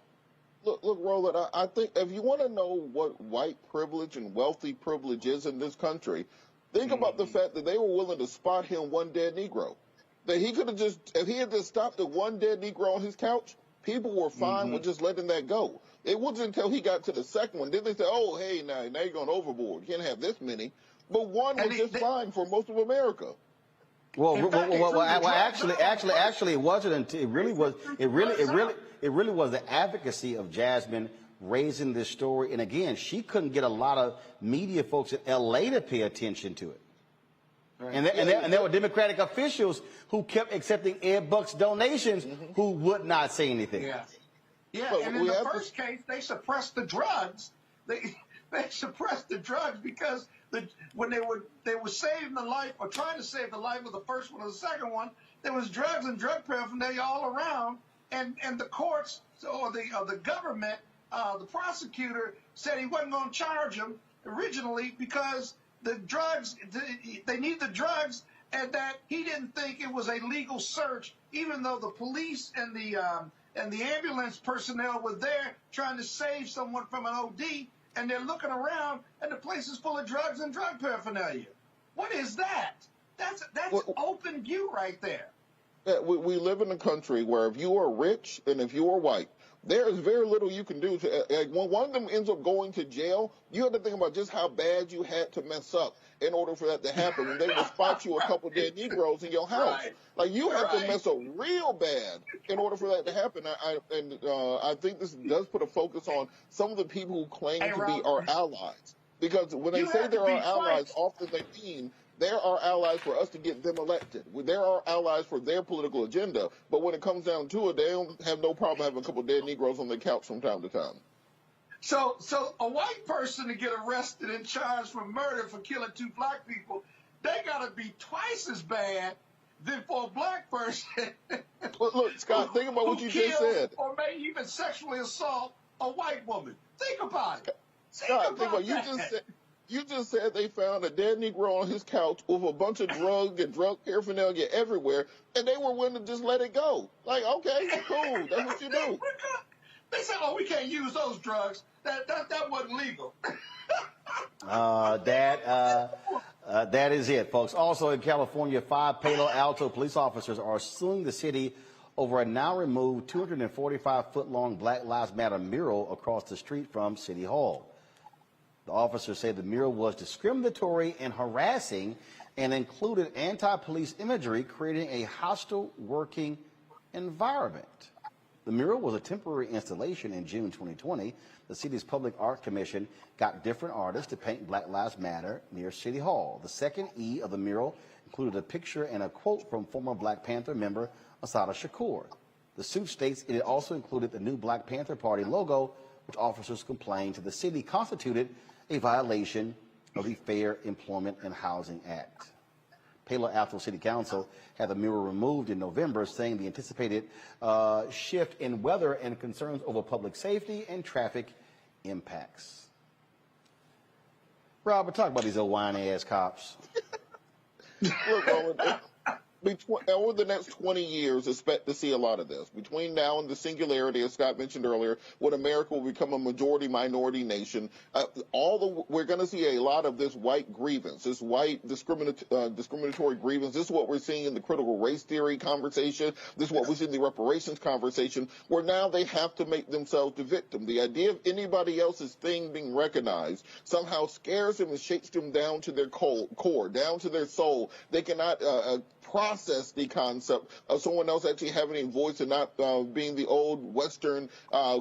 Look, Roland, I think if you want to know what white privilege and wealthy privilege is in this country, think about the fact that they were willing to spot him one dead Negro. That he could have if he had just stopped at one dead Negro on his couch, people were fine with just letting that go. It wasn't until he got to the second one, then they said, oh, hey, now you're going overboard. You can't have this many. But one was just fine for most of America. Actually, it wasn't until it really was the advocacy of Jasmine raising this story. And again, she couldn't get a lot of media folks in L.A. to pay attention to it. Right. And there were Democratic officials who kept accepting Ed Buck's donations who would not say anything. Yeah, and in the first case, they suppressed the drugs. They suppressed the drugs because when they were saving the life or trying to save the life of the first one or the second one, there was drugs and drug paraphernalia all around, and the courts or the government, the prosecutor said he wasn't going to charge him originally because the drugs, they need the drugs, and that he didn't think it was a legal search, even though the police and the ambulance personnel were there trying to save someone from an OD. And they're looking around, and the place is full of drugs and drug paraphernalia. What is that? That's open view right there. Yeah, we live in a country where if you are rich and if you are white, there is very little you can do. When one of them ends up going to jail, you have to think about just how bad you had to mess up in order for that to happen. When they will spot you a couple dead Negroes in your house. Like, you have to mess up real bad in order for that to happen. I think this does put a focus on some of the people who claim to be our allies. Because when they say they're our allies, often they mean they're our allies for us to get them elected. They're our allies for their political agenda. But when it comes down to it, they don't have no problem having a couple dead Negroes on their couch from time to time. So a white person to get arrested and charged for murder for killing two black people, they got to be twice as bad than for a black person. Look, Scott, think about what you just said. Or maybe even sexually assault a white woman. Think about it. Scott, think about you just said they found a dead Negro on his couch with a bunch of drugs and drug paraphernalia everywhere, and they were willing to just let it go. Like, okay, cool, that's what you do. They said, oh, we can't use those drugs. That wasn't legal. That is it, folks. Also in California, 5 Palo Alto police officers are suing the city over a now removed 245-foot-long Black Lives Matter mural across the street from City Hall. The officers say the mural was discriminatory and harassing and included anti-police imagery, creating a hostile working environment. The mural was a temporary installation in June 2020. The city's Public Art Commission got different artists to paint Black Lives Matter near City Hall. The second E of the mural included a picture and a quote from former Black Panther member Assata Shakur. The suit states it also included the new Black Panther Party logo, which officers complained to the city constituted a violation of the Fair Employment and Housing Act. Palo Alto City Council had the mural removed in November, saying the anticipated shift in weather and concerns over public safety and traffic impacts. Robert, talk about these old whiny-ass cops. Look, Roland, over the next 20 years, expect to see a lot of this. Between now and the singularity, as Scott mentioned earlier, when America will become a majority-minority nation, we're going to see a lot of this white grievance, this white discriminatory grievance. This is what we're seeing in the critical race theory conversation. This is what we see in the reparations conversation, where now they have to make themselves the victim. The idea of anybody else's thing being recognized somehow scares them and shakes them down to their core, down to their soul. They cannot process the concept of someone else actually having a voice and not being the old Western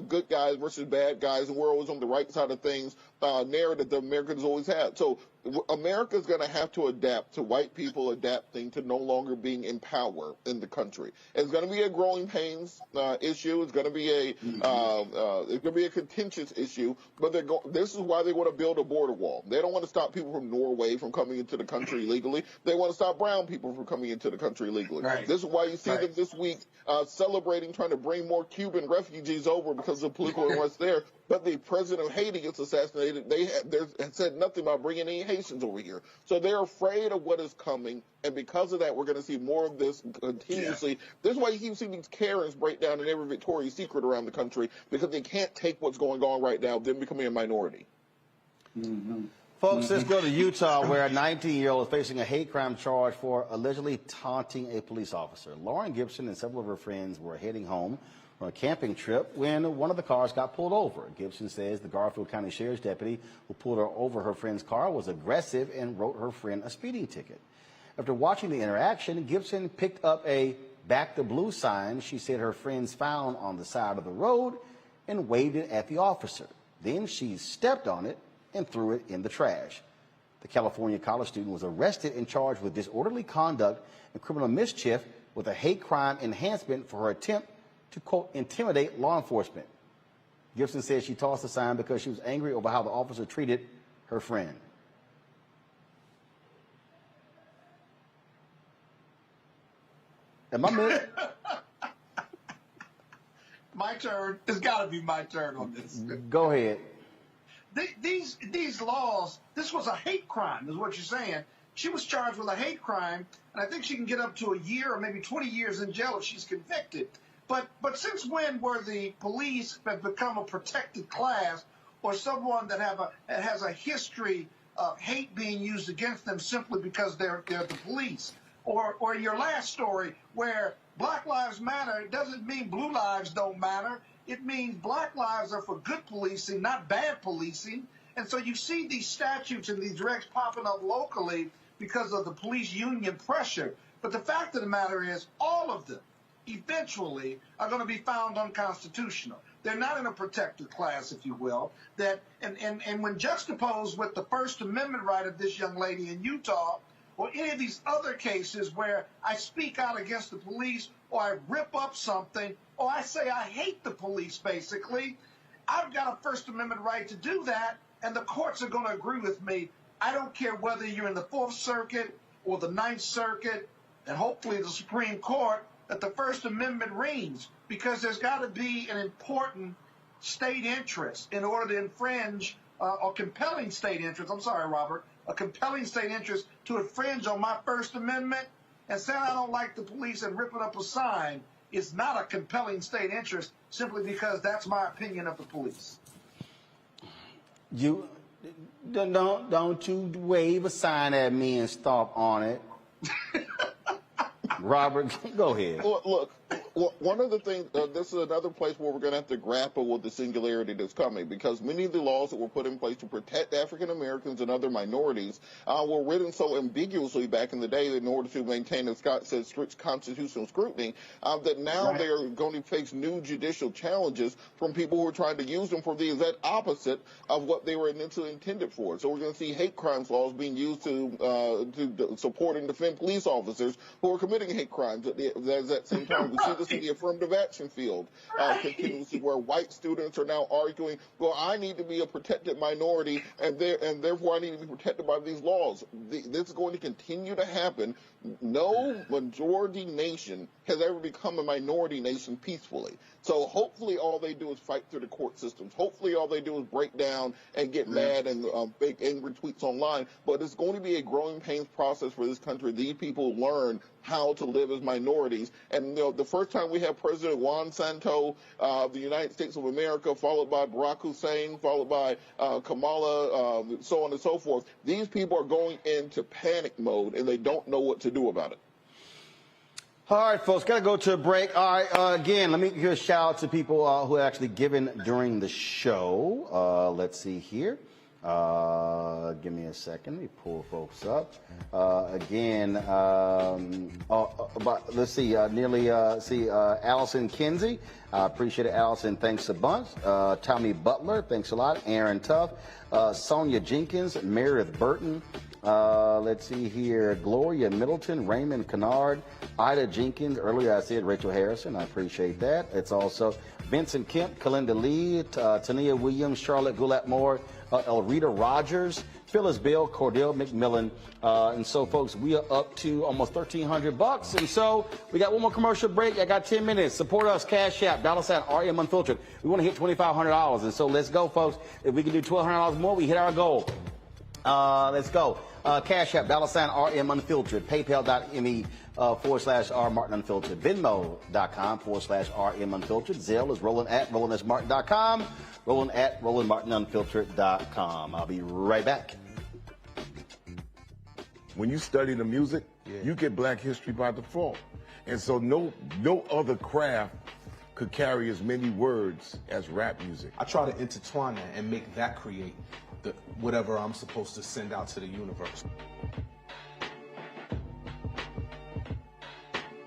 good guys versus bad guys, and we're always on the right side of things narrative that Americans always had. So America's going to have to adapt to white people adapting to no longer being in power in the country. It's going to be a growing pains issue. It's going to be a contentious issue. But this is why they want to build a border wall. They don't want to stop people from Norway from coming into the country illegally. They want to stop brown people from coming into the country illegally. Right. This is why you see them this week celebrating, trying to bring more Cuban refugees over because of political unrest there. But the president of Haiti gets assassinated. They said nothing about bringing any Haitians over here. So they're afraid of what is coming. And because of that, we're going to see more of this continuously. Yeah. This is why you keep seeing these Karens break down in every Victoria's Secret around the country, because they can't take what's going on right now, them becoming a minority. Mm-hmm. Folks, let's go to Utah, where a 19-year-old is facing a hate crime charge for allegedly taunting a police officer. Lauren Gibson and several of her friends were heading home on a camping trip when one of the cars got pulled over. Gibson says the Garfield County Sheriff's deputy who pulled her over her friend's car was aggressive and wrote her friend a speeding ticket. After watching the interaction, Gibson picked up a "Back the Blue" sign she said her friends found on the side of the road and waved it at the officer. Then she stepped on it and threw it in the trash. The California college student was arrested and charged with disorderly conduct and criminal mischief with a hate crime enhancement for her attempt to, quote, intimidate law enforcement. Gibson says she tossed the sign because she was angry over how the officer treated her friend. Am I missing? My turn. It's got to be my turn on this. Go ahead. These laws, this was a hate crime, is what you're saying. She was charged with a hate crime, and I think she can get up to a year or maybe 20 years in jail if she's convicted. But since when were the police have become a protected class, or someone that has a history of hate being used against them simply because they're the police? Or your last story where Black Lives Matter doesn't mean blue lives don't matter. It means black lives are for good policing, not bad policing. And so you see these statutes and these regs popping up locally because of the police union pressure. But the fact of the matter is all of them eventually are going to be found unconstitutional. They're not in a protected class, if you will. And when juxtaposed with the First Amendment right of this young lady in Utah, or any of these other cases where I speak out against the police, or I rip up something, or I say I hate the police, basically, I've got a First Amendment right to do that, and the courts are going to agree with me. I don't care whether you're in the Fourth Circuit or the Ninth Circuit, and hopefully the Supreme Court, that the First Amendment reigns, because there's got to be an important state interest in order to infringe, or compelling state interest, I'm sorry, Robert, a compelling state interest to infringe on my First Amendment. And saying I don't like the police and ripping up a sign is not a compelling state interest simply because that's my opinion of the police. You don't you wave a sign at me and stomp on it. Robert, go ahead. Look, Well, one of the things, this is another place where we're going to have to grapple with the singularity that's coming, because many of the laws that were put in place to protect African Americans and other minorities were written so ambiguously back in the day that in order to maintain, as Scott said, strict constitutional scrutiny, that now they're going to face new judicial challenges from people who are trying to use them for the exact opposite of what they were initially intended for. So we're going to see hate crimes laws being used to support and defend police officers who are committing hate crimes. At that same time, we see this in the affirmative action field continuously, where white students are now arguing, well, I need to be a protected minority, and therefore I need to be protected by these laws. This is going to continue to happen. No majority nation has ever become a minority nation peacefully. So hopefully all they do is fight through the court systems. Hopefully all they do is break down and get mad and make angry tweets online. But it's going to be a growing pains process for this country. These people learn how to live as minorities. And the first time we have President Juan Santo of the United States of America, followed by Barack Hussein, followed by Kamala, so on and so forth, these people are going into panic mode, and they don't know what to do about it. All right, folks, got to go to a break. All right, again, let me give a shout out to people who have actually given during the show. Let's see here. Give me a second. Let me pull folks up. Let's see. Allison Kinsey. I appreciate it, Allison. Thanks a bunch. Tommy Butler. Thanks a lot. Aaron Tuff. Sonia Jenkins. Meredith Burton. Let's see here. Gloria Middleton. Raymond Kennard. Ida Jenkins. Earlier I said Rachel Harrison. I appreciate that. It's also Vincent Kemp, Kalinda Lee, Tania Williams, Charlotte Goulat-Moore, Elrita Rogers, Phyllis Bill, Cordell McMillan. And so, folks, we are up to almost $1,300. And so we got one more commercial break. I got 10 minutes. Support us, Cash App, $RM Unfiltered. We want to hit $2,500. And so let's go, folks. If we can do $1,200 more, we hit our goal. Let's go. Cash App, $RM Unfiltered. PayPal.me/R Martin Unfiltered. Venmo.com/RM Unfiltered. Zelle is Roland@RolandSMartin.com. Roland@RolandMartinUnfiltered.com. I'll be right back. When you study the music, you get Black history by default. And so no other craft could carry as many words as rap music. I try to intertwine that and make that create whatever I'm supposed to send out to the universe.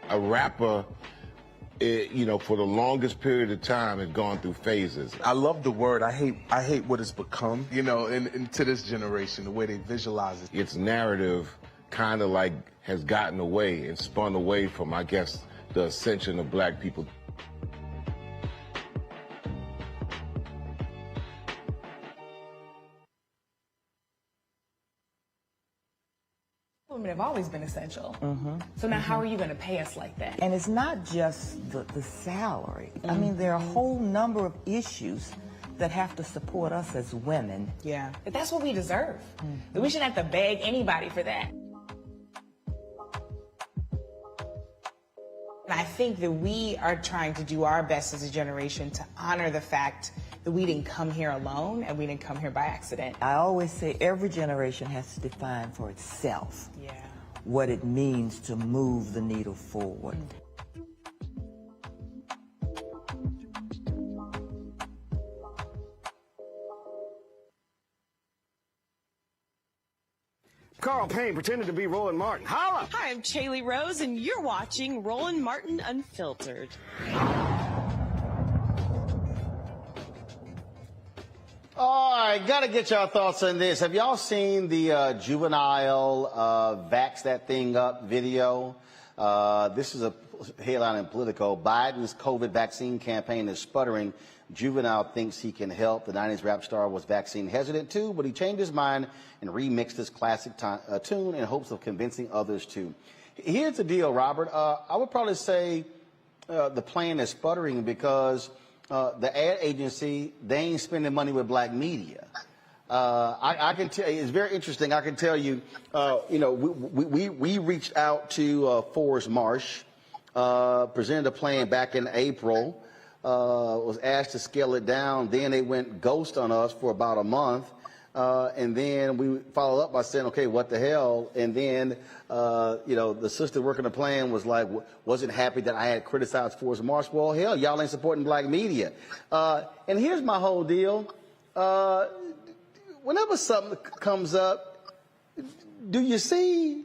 A rapper, for the longest period of time has gone through phases. I love the word. I hate what it's become, and to this generation, the way they visualize it. Its narrative kind of like has gotten away and spun away from, I guess, the ascension of Black people. Women have always been essential. So now how are you going to pay us like that? And it's not just the salary. I mean, there are a whole number of issues that have to support us as women. Yeah. But that's what we deserve. We shouldn't have to beg anybody for that. And I think that we are trying to do our best as a generation to honor the fact that we didn't come here alone and we didn't come here by accident. I always say every generation has to define for itself what it means to move the needle forward. Carl Payne pretended to be Roland Martin. Holla! Hi, I'm Chaley Rose, and you're watching Roland Martin Unfiltered. All right, got to get y'all thoughts on this. Have y'all seen the juvenile vax that thing up video? This is a headline in Politico. Biden's COVID vaccine campaign is sputtering. Juvenile thinks he can help. The 90s rap star was vaccine hesitant too, but he changed his mind and remixed his classic tune in hopes of convincing others too. Here's the deal, Robert. I would probably say the plan is sputtering because the ad agency, they ain't spending money with black media. I can tell you, it's very interesting. I can tell you, we reached out to Forrest Marsh, presented a plan back in April, was asked to scale it down. Then they went ghost on us for about a month. And then we followed up by saying, okay, what the hell? And then, the sister working the plan was like, wasn't happy that I had criticized Forced March. Well, hell, y'all ain't supporting black media. And here's my whole deal. Whenever something comes up, do you see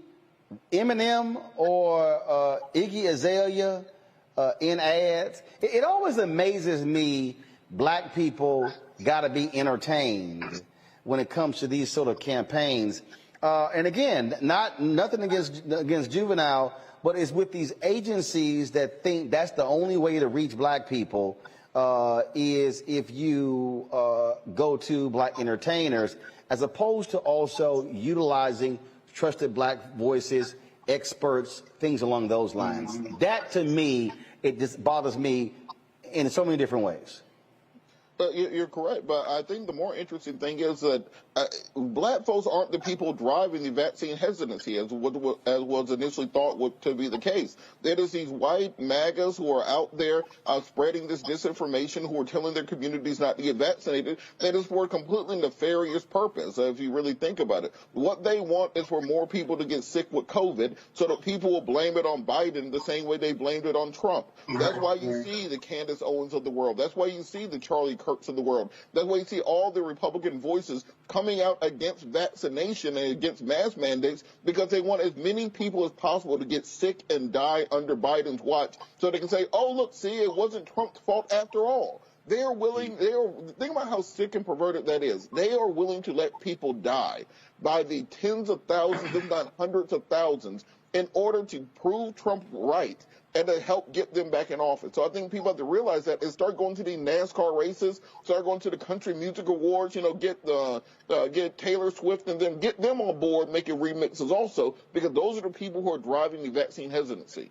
Eminem or Iggy Azalea in ads? It always amazes me black people got to be entertained when it comes to these sort of campaigns. And again, nothing against Juvenile, but it's with these agencies that think that's the only way to reach black people is if you go to black entertainers, as opposed to also utilizing trusted black voices, experts, things along those lines. That, to me, it just bothers me in so many different ways. You're correct, but I think the more interesting thing is that black folks aren't the people driving the vaccine hesitancy, as was initially thought to be the case. It is these white MAGAs who are out there spreading this disinformation, who are telling their communities not to get vaccinated. That is for a completely nefarious purpose, if you really think about it. What they want is for more people to get sick with COVID so that people will blame it on Biden the same way they blamed it on Trump. That's why you see the Candace Owens of the world. That's why you see the Charlie Kirks of the world. That's why you see all the Republican voices coming out against vaccination and against mask mandates, because they want as many people as possible to get sick and die under Biden's watch so they can say, oh, look, see, it wasn't Trump's fault after all. Think about how sick and perverted that is. They are willing to let people die by the tens of thousands, if not hundreds of thousands, in order to prove Trump right and to help get them back in office. So I think people have to realize that and start going to the NASCAR races, start going to the country music awards, get Taylor Swift and then get them on board making remixes also, because those are the people who are driving the vaccine hesitancy.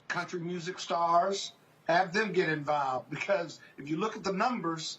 Country music stars, have them get involved, because if you look at the numbers,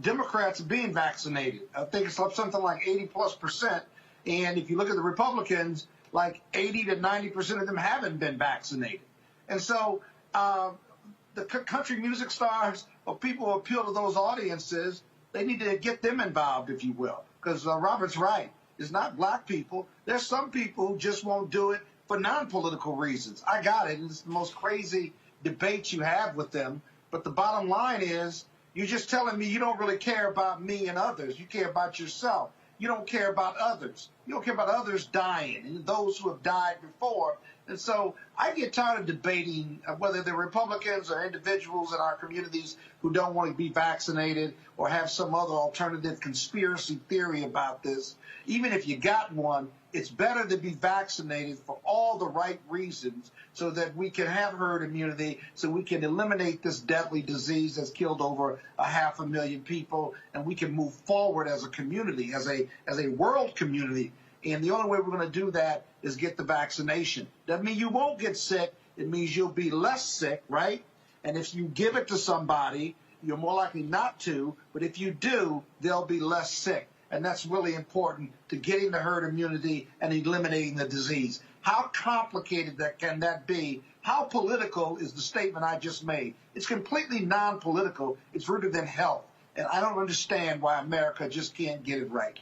Democrats are being vaccinated. I think it's something like 80+%. And if you look at the Republicans, like 80 to 90% of them haven't been vaccinated. And so the country music stars or people who appeal to those audiences, they need to get them involved, if you will. Because Robert's right. It's not black people. There's some people who just won't do it for non-political reasons. I got it. It's the most crazy debate you have with them. But the bottom line is, you're just telling me you don't really care about me and others. You care about yourself. You don't care about others. You don't care about others dying and those who have died before. And so I get tired of debating whether they're Republicans or individuals in our communities who don't want to be vaccinated or have some other alternative conspiracy theory about this. Even if you got one, it's better to be vaccinated for all the right reasons so that we can have herd immunity, so we can eliminate this deadly disease that's killed over 500,000 people, and we can move forward as a community, as a world community. And the only way we're going to do that is get the vaccination. Doesn't mean you won't get sick. It means you'll be less sick, right? And if you give it to somebody, you're more likely not to. But if you do, they'll be less sick. And that's really important to getting the herd immunity and eliminating the disease. How complicated can that be? How political is the statement I just made? It's completely non-political. It's rooted in health. And I don't understand why America just can't get it right.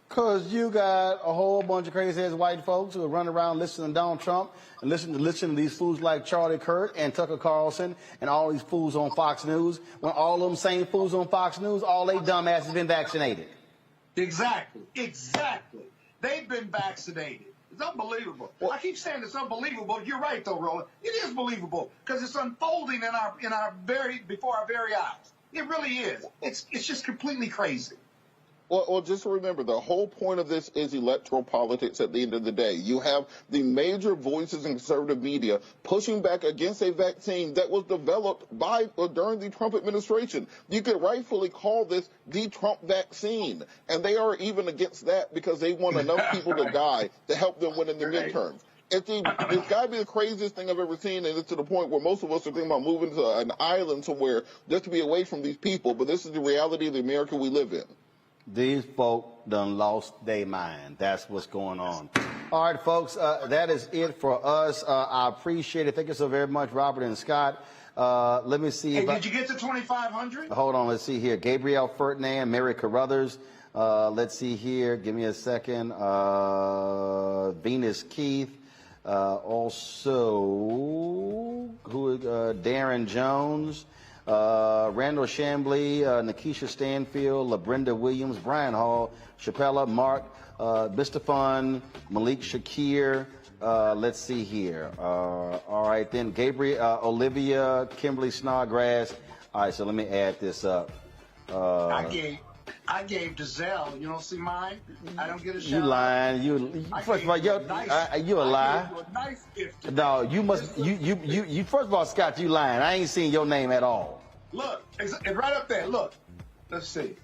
Because you got a whole bunch of crazy-ass white folks who are running around listening to Donald Trump and listening to these fools like Charlie Kirk and Tucker Carlson and all these fools on Fox News, when all of them same fools on Fox News, all they dumb-asses been vaccinated. Exactly. They've been vaccinated. It's unbelievable. I keep saying it's unbelievable. You're right, though, Roland. It is believable because it's unfolding before our very eyes. It really is. It's just completely crazy. Well, just remember, the whole point of this is electoral politics at the end of the day. You have the major voices in conservative media pushing back against a vaccine that was developed during the Trump administration. You could rightfully call this the Trump vaccine. And they are even against that because they want enough people to die to help them win in the midterms. It's got to be the craziest thing I've ever seen, and it's to the point where most of us are thinking about moving to an island somewhere just to be away from these people. But this is the reality of the America we live in. These folk done lost their mind. That's what's going on. All right, folks, that is it for us. I appreciate it. Thank you so very much, Robert and Scott. Let me see. Hey, did you get to 2,500? Hold on. Let's see here. Gabrielle Ferdinand, Mary Carruthers. Let's see here. Give me a second. Venus Keith. Also, Darren Jones. Randall Chambly, Nikisha Stanfield, LaBrenda Williams, Brian Hall, Chappella, Mark, Mr. Fun, Malik Shakir. Let's see here. All right, then Gabriel, Olivia, Kimberly Snodgrass. All right, so let me add this up. I gave Giselle. You don't see mine? I don't get a shout. You lying? First of all, you a lie. Nice gift. No, you must. You. First of all, Scott, you lying. I ain't seen your name at all. Look, it's right up there. Look. Let's see.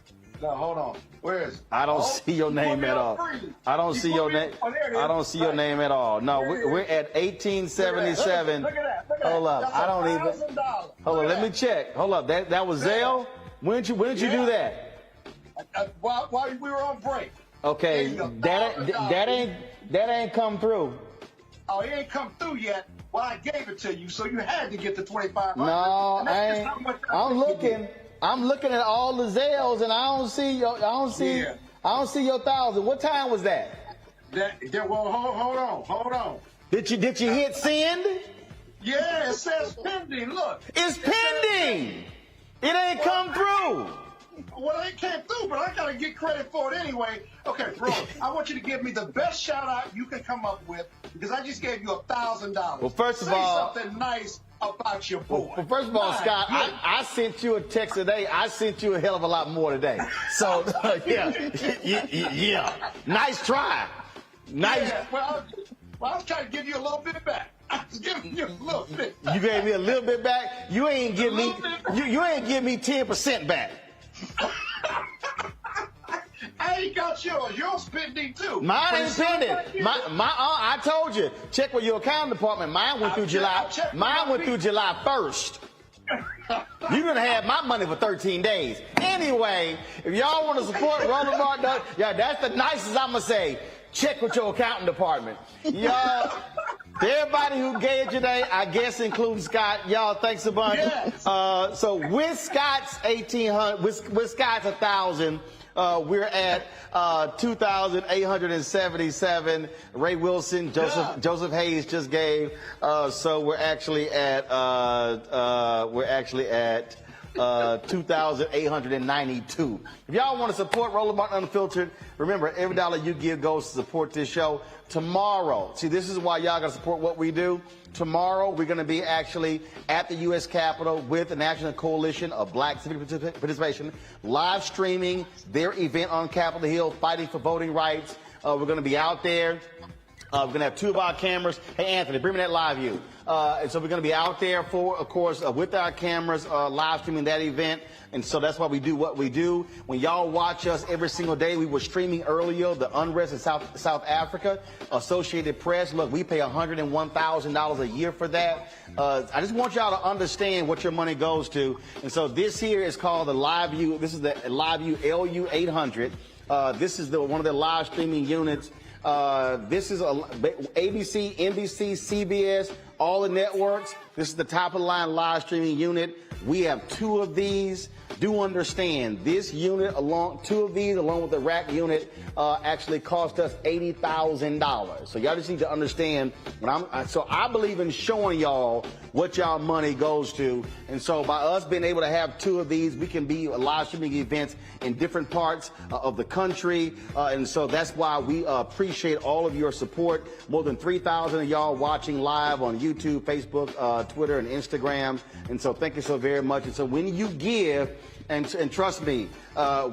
No, hold on. Where is it? I don't see your name at all. I don't see your name. I don't see your name at all. No, we're at 1877. Look at that. Hold up. I don't even. Hold on. Let me check. Hold up. That was Zelle. When did you do that? While we were on break. Okay, that ain't come through. Oh, it ain't come through yet. Well, I gave it to you, so you had to get the 2,500. No, I ain't. I'm looking. I'm looking at all the Zelles, and I don't see your. I don't see your 1,000. What time was that? Well, hold on. Did you hit send? Yeah, it says pending. Look, it's pending. It ain't come through. Well, it came through, but I gotta get credit for it anyway. Okay, Roland, I want you to give me the best shout out you can come up with because I just gave you $1,000. Well, first of all, say something nice about your boy. Well, first of all, Scott, I sent you a text today. I sent you a hell of a lot more today. So yeah, nice try. Nice. Yeah, well, I was trying to give you a little bit back. I was giving you a little bit back. You gave me a little bit back. You ain't give me. You ain't give me 10% back. I ain't got yours. Yours pending too. Mine ain't pending. I told you. Check with your accounting department. Mine went through July. Mine went through July 1st. You done had my money for 13 days. Anyway, if y'all want to support Roland Martin, yeah, that's the nicest I'm gonna say. Check with your accounting department. Y'all, everybody who gave today, I guess including Scott, y'all, thanks a bunch. Yes. So with Scott's 1,800, with Scott's 1,000, we're at 2,877. Ray Wilson, Joseph Hayes just gave. So we're actually at 2,892. If y'all want to support Roland Martin Unfiltered, remember, every dollar you give goes to support this show. Tomorrow, see, this is why y'all got to support what we do. Tomorrow, we're going to be actually at the U.S. Capitol with the National Coalition of Black Civic Participation, live streaming their event on Capitol Hill, fighting for voting rights. We're going to be out there. We're going to have 2 of our cameras. Hey, Anthony, bring me that live view. And so we're going to be out there of course, with our cameras, live streaming that event. And so that's why we do what we do. When y'all watch us every single day, we were streaming earlier the unrest in South Africa. Associated Press, look, we pay $101,000 a year for that. I just want y'all to understand what your money goes to. And so this here is called the Live View. This is the Live View LU800. This is one of the live streaming units. This is ABC, NBC, CBS, all the networks. This is the top of the line live streaming unit. We have 2 of these. Do understand this unit 2 of these along with the rack unit actually cost us $80,000. So y'all just need to understand so I believe in showing y'all what y'all money goes to. And so by us being able to have 2 of these, we can be live streaming events in different parts of the country. And so that's why we appreciate all of your support. More than 3,000 of y'all watching live on YouTube, Facebook, Twitter, and Instagram. And so thank you so very much. And so when you give, and trust me,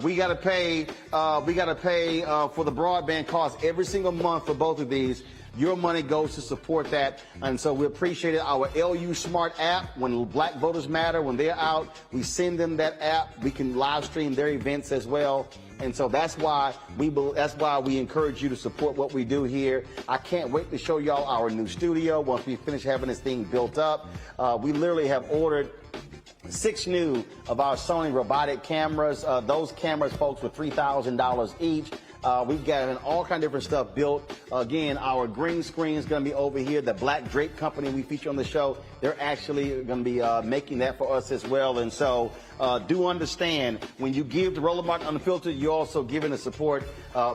we got to pay for the broadband costs every single month for both of these. Your money goes to support that. And so we appreciate it. Our LU Smart app, when Black Voters Matter, when they're out, we send them that app. We can live stream their events as well. And so that's why we encourage you to support what we do here. I can't wait to show y'all our new studio once we finish having this thing built up. We literally have ordered 6 new of our Sony robotic cameras. Those cameras, folks, were $3,000 each. We've got all kind of different stuff built. Again, our green screen is going to be over here. The Black Drake company we feature on the show, they're actually going to be making that for us as well. And so do understand, when you give to Roland Martin Unfiltered, you're also giving to support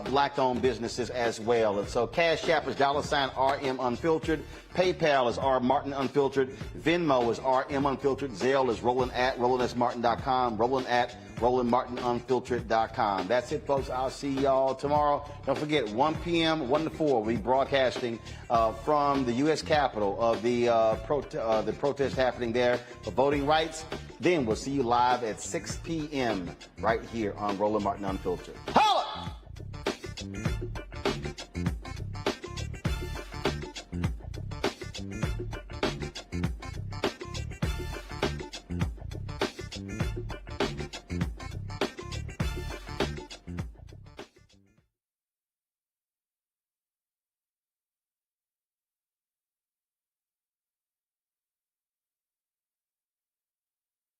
black-owned businesses as well. And so Cash App is $RM Unfiltered. PayPal is R Martin Unfiltered. Venmo is RM Unfiltered. Zelle is Roland at RolandSMartin.com. Roland at RolandMartinUnfiltered.com. That's it, folks. I'll see y'all tomorrow. Don't forget, 1 p.m., 1 to 4, we'll be broadcasting from the U.S. Capitol of the protest happening there for voting rights. Then we'll see you live at 6 p.m. right here on Roland Martin Unfiltered. Holla!